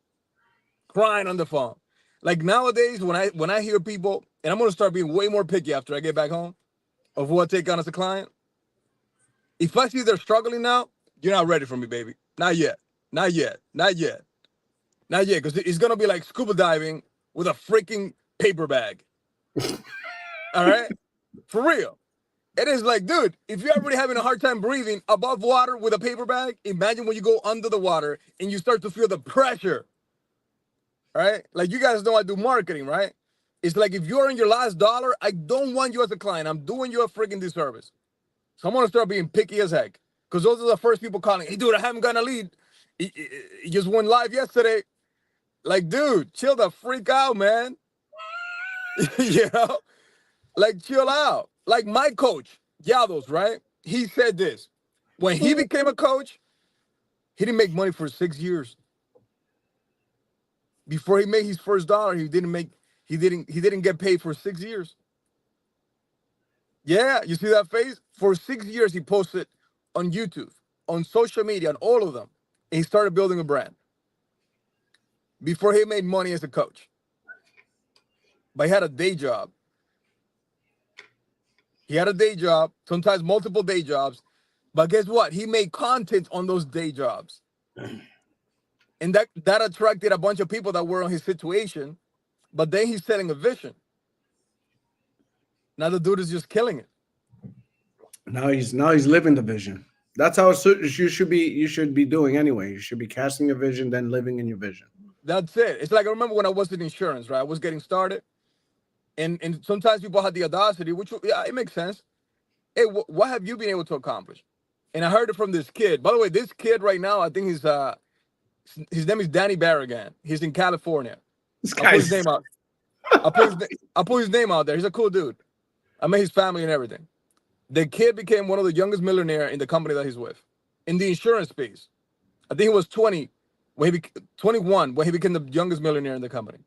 crying on the phone. Like nowadays, when I hear people, and I'm gonna start being way more picky after I get back home of who I take on as a client. If I see they're struggling now, you're not ready for me, baby. Not yet. Not yet. Not yet. Not yet. Because it's gonna be like scuba diving with a freaking paper bag. All right? For real. It is like, dude, if you're already having a hard time breathing above water with a paper bag, imagine when you go under the water and you start to feel the pressure. Right? Like you guys know I do marketing, right? It's like if you're in your last dollar, I don't want you as a client. I'm doing you a freaking disservice. So I'm gonna start being picky as heck. Because those are the first people calling. Hey, dude, I haven't gotten a lead. He just went live yesterday. Like, dude, chill the freak out, man. You know? Like, chill out. Like my coach, Yados, right? He said this. When he became a coach, he didn't make money for 6 years. Before he made his first dollar, he didn't get paid for 6 years. Yeah, you see that face? For 6 years, he posted on YouTube, on social media, on all of them. And he started building a brand before he made money as a coach. But he had a day job. He had a day job, sometimes multiple day jobs. But guess what? He made content on those day jobs. And that attracted a bunch of people that were on his situation. But then he's setting a vision. Now the dude is just killing it. Now he's living the vision. That's how you should be doing anyway. You should be casting your vision, then living in your vision. That's it. It's like I remember when I was in insurance, right? I was getting started. And sometimes people had the audacity, which, yeah, it makes sense. Hey, what have you been able to accomplish? And I heard it from this kid. By the way, this kid right now, I think his name is Danny Barragan. He's in California. This I'll put guy's his name out. I'll put his name out there. He's a cool dude. I met his family and everything. The kid became one of the youngest millionaire in the company that he's with, in the insurance space. I think he was 21 when he became the youngest millionaire in the company.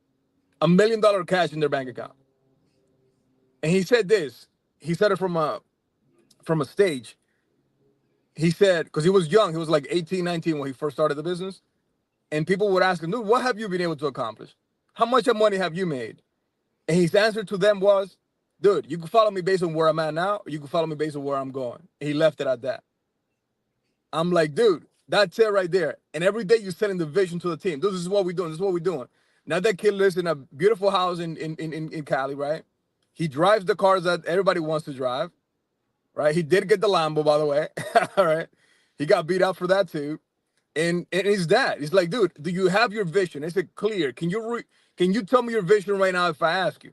$1 million cash in their bank account. And he said this. He said it from a stage. He said, because he was young, he was like 18, 19 when he first started the business. And people would ask him, dude, what have you been able to accomplish? How much of money have you made? And his answer to them was, dude, you can follow me based on where I'm at now, or you can follow me based on where I'm going. And he left it at that. I'm like, dude, that's it right there. And every day you're setting the vision to the team. This is what we're doing. This is what we're doing. Now that kid lives in a beautiful house in Cali, right? He drives the cars that everybody wants to drive, right? He did get the Lambo, by the way. All right. He got beat up for that too. And it's that. It's like, dude, do you have your vision? Is it clear? Can you tell me your vision right now if I ask you?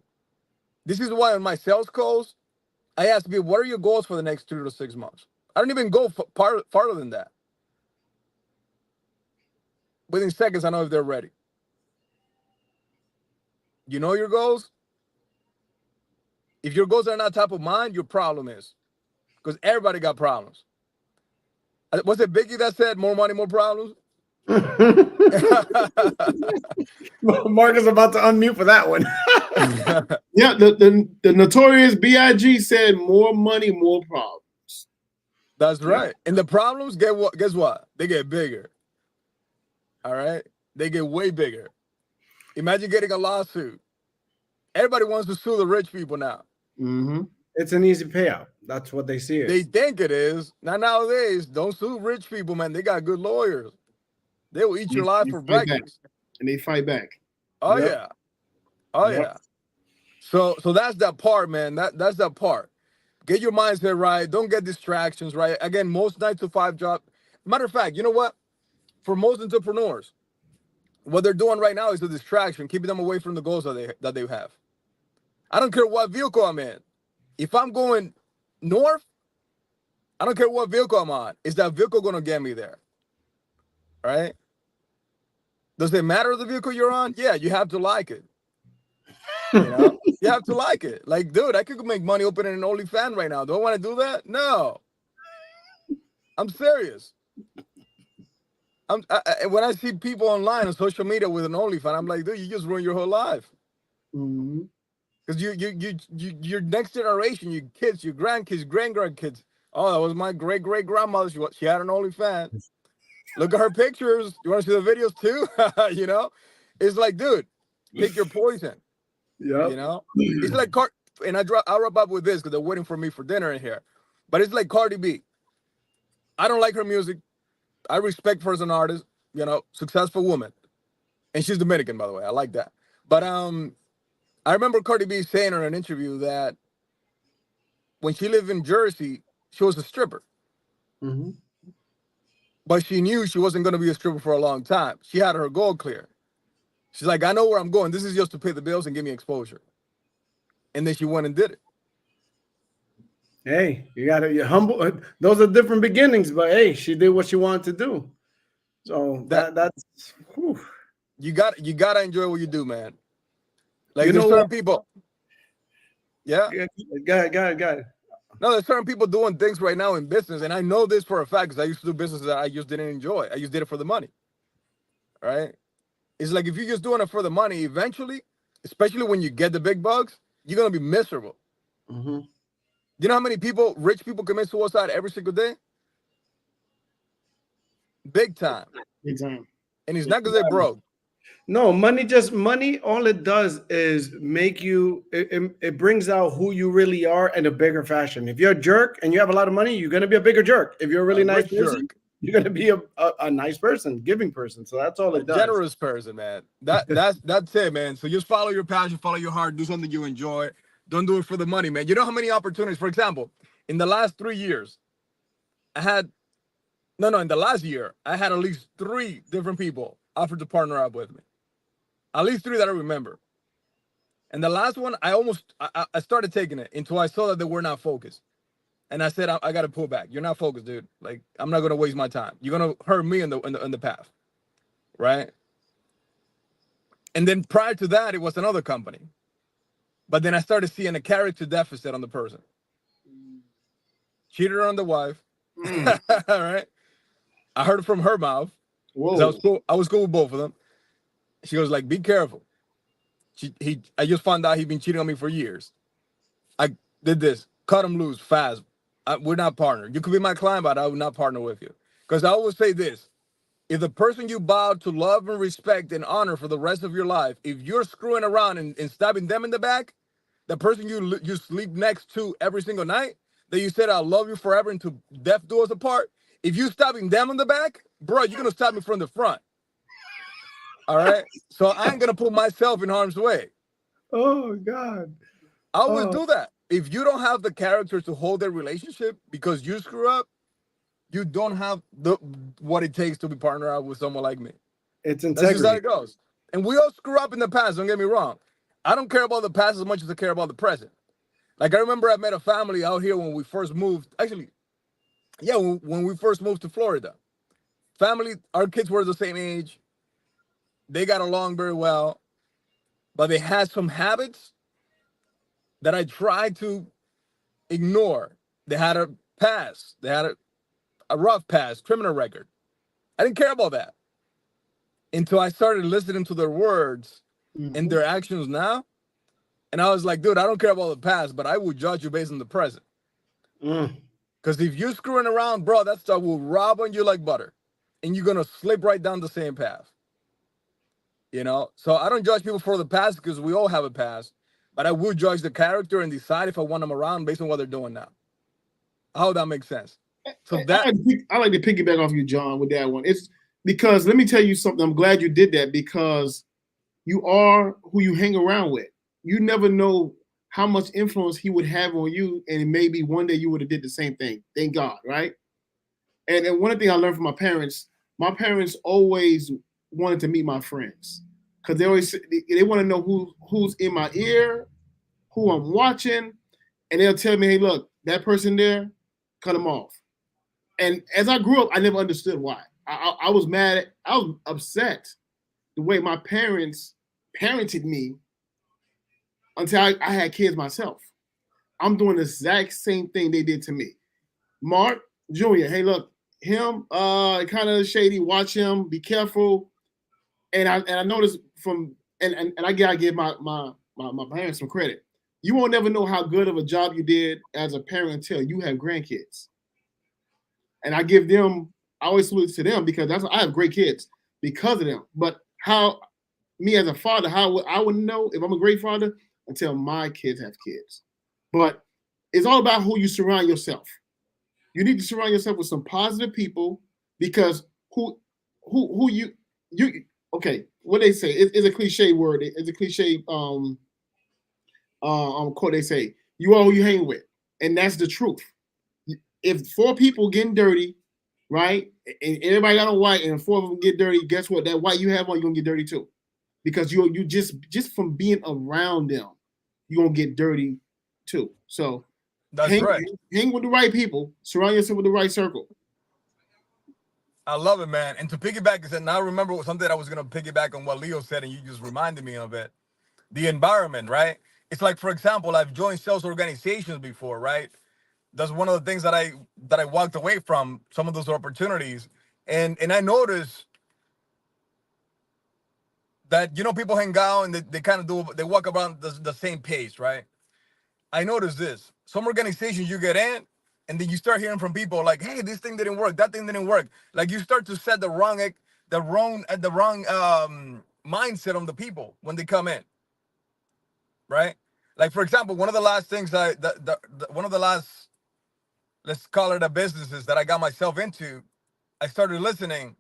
This is why on my sales calls, I ask people, what are your goals for the next 3 to 6 months? I don't even go farther than that. Within seconds, I know if they're ready. You know your goals? If your goals are not top of mind, your problem is. Because everybody got problems. Was it Biggie that said more money, more problems? Mark is about to unmute for that one. Yeah, the notorious B.I.G. said more money, more problems. That's right. And the problems, guess what? They get bigger. All right? They get way bigger. Imagine getting a lawsuit. Everybody wants to sue the rich people now. Mm-hmm. It's an easy payout. That's what they see it. They think it is. Not nowadays. Don't sue rich people, man. They got good lawyers. They will eat your life for breakfast. And they fight back. Oh, Yep. yeah. Oh, Yep. yeah. So that's that part, man. That's that part. Get your mindset right. Don't get distractions, right? Again, most 9-to-5 job. Matter of fact, you know what? For most entrepreneurs, what they're doing right now is a distraction, keeping them away from the goals that they have. I don't care what vehicle I'm in. If I'm going north, I don't care what vehicle I'm on. Is that vehicle going to get me there? Right? Does it matter the vehicle you're on? Yeah, you have to like it. You know, you have to like it. Like, dude, I could make money opening an OnlyFans right now. Do I want to do that? No, I'm serious. When I see people online on social media with an OnlyFans, I'm like, dude, you just ruined your whole life. Because your next generation, your kids, your grandkids, grandkids. Oh, that was my great grandmother. She had an OnlyFans. Look at her pictures. You want to see the videos too? You know, it's like, dude, pick your poison. Yep. You know, it's like and I'll wrap up with this because they're waiting for me for dinner in here. But it's like Cardi B. I don't like her music. I respect her as an artist. You know, successful woman, and she's Dominican, by the way. I like that. But I remember Cardi B saying in an interview that when she lived in Jersey, she was a stripper. Mm-hmm. But she knew she wasn't going to be a stripper for a long time. She had her goal clear. She's like, I know where I'm going. This is just to pay the bills and give me exposure. And then she went and did it. Hey, you're humble. Those are different beginnings, but hey, she did what she wanted to do. So that's whew. You gotta enjoy what you do, man. Like, You there's know certain what? people. Yeah. Go ahead. No, there's certain people doing things right now in business, and I know this for a fact because I used to do business that I just didn't enjoy. I just did it for the money. Right? It's like if you're just doing it for the money, eventually, especially when you get the big bucks, you're gonna be miserable. Mm-hmm. You know how many rich people commit suicide every single day? Big time. Big time. And it's not because they're broke. No, money. All it does is make you. It brings out who you really are in a bigger fashion. If you're a jerk and you have a lot of money, you're gonna be a bigger jerk. If you're a really nice Rich person, jerk. you're gonna be a nice person, giving person. So that's all A it does. generous person, man. That's it, man. So just follow your passion, follow your heart, do something you enjoy. Don't do it for the money, man. You know how many opportunities, for example, in the last 3 years, in the last year, I had at least 3 different people offer to partner up with me. At least 3 that I remember. And the last one, I started taking it until I saw that they were not focused. And I said, I got to pull back. You're not focused, dude. Like, I'm not going to waste my time. You're going to hurt me in the path. Right? And then prior to that, it was another company. But then I started seeing a character deficit on the person. Cheated on the wife. All right. I heard it from her mouth. Whoa. I was cool with both of them. She was like, be careful. I just found out he'd been cheating on me for years. I did this. Cut him loose fast. We're not partnered. You could be my client, but I would not partner with you. Because I always say this. If the person you bow to love and respect and honor for the rest of your life, if you're screwing around and stabbing them in the back, the person you sleep next to every single night, that you said, I'll love you forever until death do us apart, if you stabbing them in the back, bro, you're going to stab me from the front. All right? So I ain't going to put myself in harm's way. Oh, God. I always do that. If you don't have the character to hold their relationship because you screw up, you don't have what it takes to be partnered up with someone like me. It's That's integrity. just how it goes. And we all screw up in the past, don't get me wrong. I don't care about the past as much as I care about the present. Like, I remember I met a family out here when we first moved. Actually, yeah, when we first moved to Florida. Family, our kids were the same age. They got along very well. But they had some habits that I tried to ignore. They had a past. They had a rough past, criminal record. I didn't care about that until I started listening to their words and their actions now. And I was like, dude, I don't care about the past, but I will judge you based on the present. Because if you're screwing around, bro, that stuff will rob on you like butter. And you're going to slip right down the same path. You know? So I don't judge people for the past because we all have a past. But I will judge the character and decide if I want them around based on what they're doing now. I hope that makes sense. So I like to piggyback off you, John, with that one. It's because, let me tell you something. I'm glad you did that because you are who you hang around with. You never know how much influence he would have on you, and maybe one day you would have did the same thing. Thank God, right? And one thing I learned from my parents always wanted to meet my friends because they want to know who's in my ear, who I'm watching, and they'll tell me, hey, look, that person there, cut them off. And as I grew up, I never understood why. I was mad. I was upset the way my parents parented me until I had kids myself. I'm doing the exact same thing they did to me. Mark Jr., hey, look, him, kind of shady. Watch him. Be careful. And I noticed and I gotta give my parents some credit. You won't never know how good of a job you did as a parent until you have grandkids. And I give them, I always salute to them because I have great kids because of them. But how me as a father, how I wouldn't know if I'm a great father until my kids have kids. But it's all about who you surround yourself. You need to surround yourself with some positive people because who you okay, what they say it's a cliche word. It's a cliche quote they say, you are who you hang with. And that's the truth. If four people getting dirty, right, and everybody got a white and four of them get dirty, guess what? That white you have on, you're gonna get dirty too. Because you just from being around them, you're gonna get dirty too. So That's right. hang with the right people, surround yourself with the right circle. I love it, man. And to piggyback, and now remember something I was gonna piggyback on what Leo said, and you just reminded me of it. The environment, right? It's like, for example, I've joined sales organizations before, right? That's one of the things that I walked away from some of those opportunities, and I noticed that people hang out and they kind of they walk around the same pace, right? I noticed this. Some organizations you get in, and then you start hearing from people like, "Hey, this thing didn't work. That thing didn't work." Like you start to set the wrong mindset on the people when they come in, right? Like for example, one of the last things one of the last, let's call it, a businesses that I got myself into, I started listening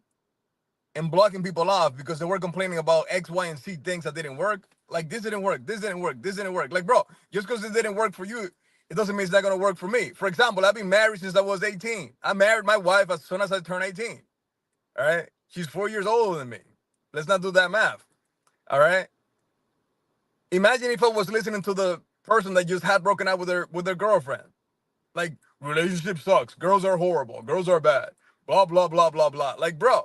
and blocking people off because they were complaining about X, Y, and Z things that didn't work. Like this didn't work, this didn't work, this didn't work. Like, bro, just because it didn't work for you, it doesn't mean it's not gonna work for me. For example, I've been married since I was 18. I married my wife as soon as I turned 18. All right. She's 4 years older than me. Let's not do that math. All right. Imagine if I was listening to the person that just had broken up with their girlfriend. Like, relationship sucks. Girls are horrible. Girls are bad. Blah, blah, blah, blah, blah. Like, bro,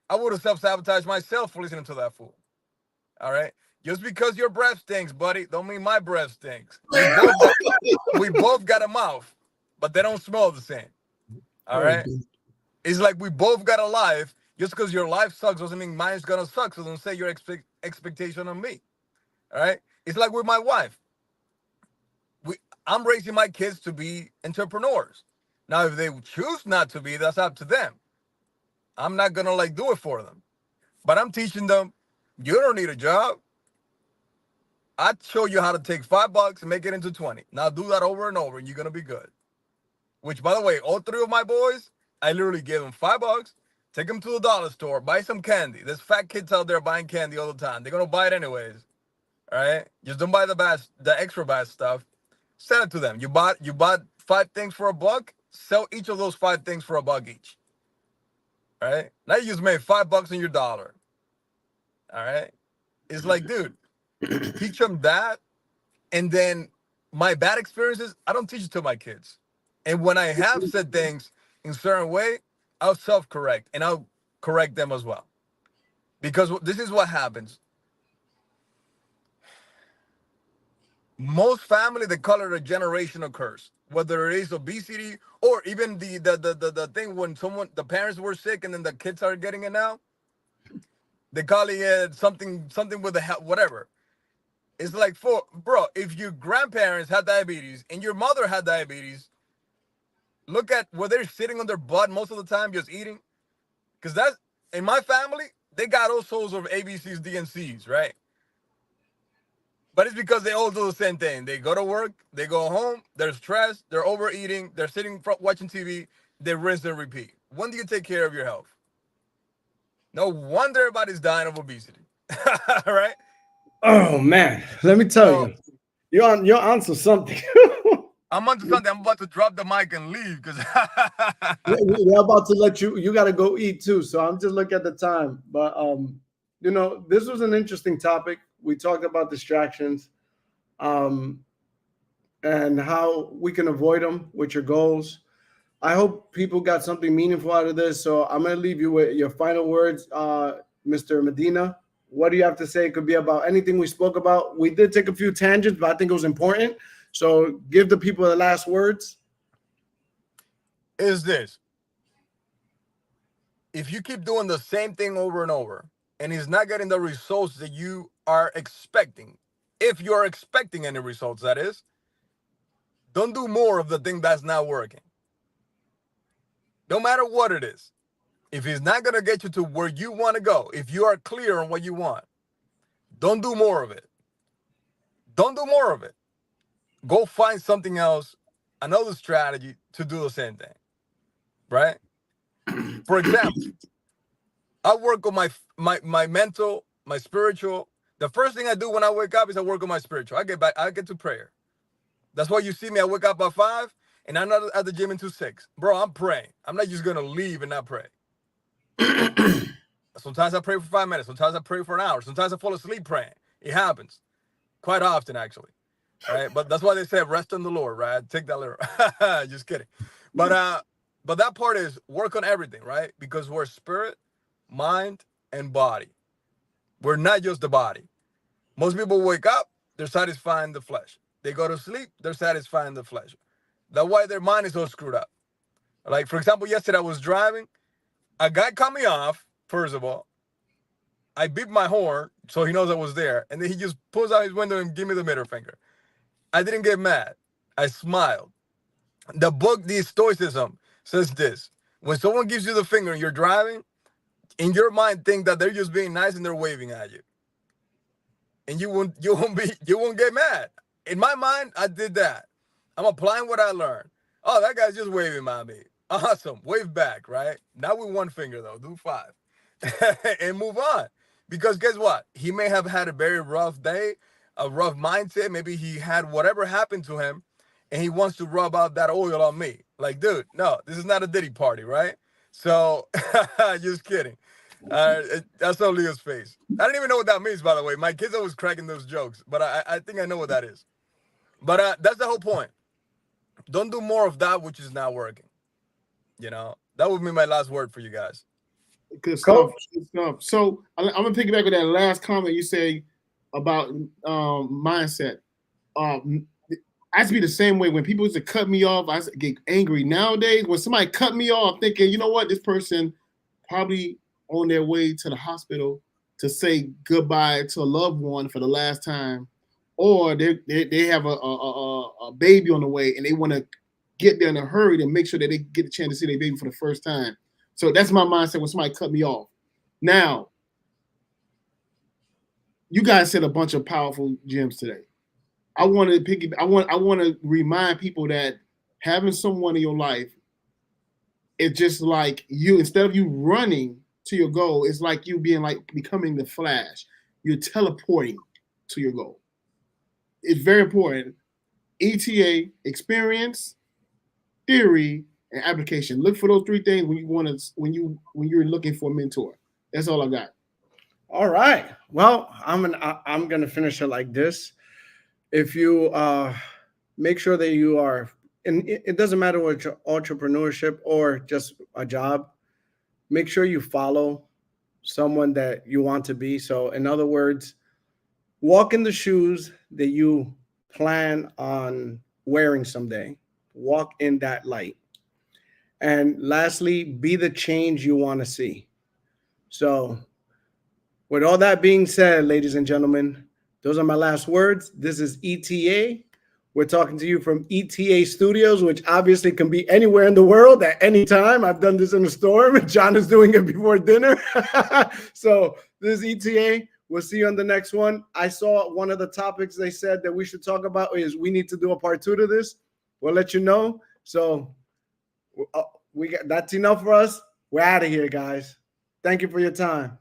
I would have self-sabotaged myself for listening to that fool. All right? Just because your breath stinks, buddy, don't mean my breath stinks. We both got a mouth, but they don't smell the same. All right? It's like we both got a life. Just because your life sucks doesn't mean mine's gonna suck. So don't say your expectation on me. All right? It's like with my wife. We, I'm raising my kids to be entrepreneurs. Now, if they choose not to be, that's up to them. I'm not gonna do it for them. But I'm teaching them, you don't need a job. I'd show you how to take $5 and make it into 20. Now do that over and over, and you're gonna be good. Which, by the way, all three of my boys, I literally gave them $5, take them to the dollar store, buy some candy. There's fat kids out there buying candy all the time. They're gonna buy it anyways. All right? Just don't buy the extra bad stuff. Sell it to them. You bought 5 things for $1. Sell each of those 5 things for $1 each. All right? Now you just made $5 on your dollar. All right? It's like, dude, teach them that, and then my bad experiences, I don't teach it to my kids. And when I have said things in a certain way, I'll self-correct and I'll correct them as well. Because this is what happens. Most family, they call it a generational curse, whether it is obesity or even the thing when the parents were sick and then the kids are getting it now. They call it something with the health, whatever. It's like, bro, if your grandparents had diabetes and your mother had diabetes, look at where they're sitting on their butt most of the time just eating. Because that's, in my family, they got all sorts of ABCs, D, and C's, right? But it's because they all do the same thing. They go to work, they go home, they're stressed, they're overeating, they're sitting front watching TV, they rinse and repeat. When do you take care of your health? No wonder everybody's dying of obesity. Right? Oh man, let me tell So you, you're onto something. I'm onto something. I'm about to drop the mic and leave because We're about to let you. You got to go eat too. So I'm just looking at the time. But this was an interesting topic. We talked about distractions, um, and how we can avoid them with your goals. I hope people got something meaningful out of this. So I'm gonna leave you with your final words, Mr. Medina. What do you have to say? It could be about anything we spoke about. We did take a few tangents, but I think it was important. So give the people the last words. Is this, if you keep doing the same thing over and over and it's not getting the results that you are expecting, if you're expecting any results, that is, don't do more of the thing that's not working. No matter what it is. If it's not going to get you to where you want to go, if you are clear on what you want, don't do more of it. Don't do more of it. Go find something else, another strategy to do the same thing. Right? For example, I work on my mental, my spiritual. The first thing I do when I wake up is I work on my spiritual. I get to prayer. That's why you see me. I wake up at 5 and I'm not at the gym until 6. Bro, I'm praying. I'm not just gonna leave and not pray. Sometimes I pray for 5 minutes. Sometimes I pray for an hour. Sometimes I fall asleep praying. It happens quite often, actually. Right? But that's why they say rest on the Lord, right? Take that little. Just kidding. But that part is work on everything, right? Because we're spirit, mind, and body. We're not just the body. Most people wake up, they're satisfying the flesh. They go to sleep, they're satisfying the flesh. That's why their mind is so screwed up. Like, for example, yesterday I was driving. A guy cut me off, first of all. I beeped my horn so he knows I was there. And then he just pulls out his window and give me the middle finger. I didn't get mad. I smiled. The book, The Stoicism, says this. When someone gives you the finger and you're driving, in your mind think that they're just being nice and they're waving at you. And you won't get mad. In my mind, I did that. I'm applying what I learned. Oh, that guy's just waving at me. Awesome. Wave back, right? Not with one finger though. Do 5. And move on. Because guess what? He may have had a very rough day, a rough mindset. Maybe he had whatever happened to him and he wants to rub out that oil on me. Like, dude, no, this is not a Diddy party, right? So, just kidding. That's on Leo's face. I don't even know what that means, by the way. My kids always cracking those jokes, but I think I know what that is. But that's the whole point. Don't do more of that which is not working. That would be my last word for you guys. Good stuff. Good stuff. So I'm gonna piggyback with that last comment you say about mindset. I used to be the same way when people used to cut me off. I used to get angry. Nowadays, when somebody cut me off, thinking, you know what, this person probably on their way to the hospital to say goodbye to a loved one for the last time, or they have a baby on the way and they want to get there in a hurry to make sure that they get a chance to see their baby for the first time. So that's my mindset when somebody cut me off. Now, you guys said a bunch of powerful gems today. I want to remind people that having someone in your life, it's just like you, instead of you running to your goal, it's like you being like becoming the Flash. You're teleporting to your goal. It's very important. ETA, experience, theory, and application. Look for those 3 things when you're looking for a mentor. That's all I got. All right. Well, I'm gonna finish it like this. If you make sure that you are, and it doesn't matter what your entrepreneurship or just a job, make sure you follow someone that you want to be. So, in other words, walk in the shoes that you plan on wearing someday. Walk in that light. And lastly, be the change you want to see. So, with all that being said, ladies and gentlemen, those are my last words. This is ETA. We're talking to you from ETA Studios, which obviously can be anywhere in the world at any time. I've done this in a storm. John is doing it before dinner. So this is ETA. We'll see you on the next one. I saw one of the topics they said that we should talk about is we need to do a part 2 to this. We'll let you know. So that's enough for us. We're out of here, guys. Thank you for your time.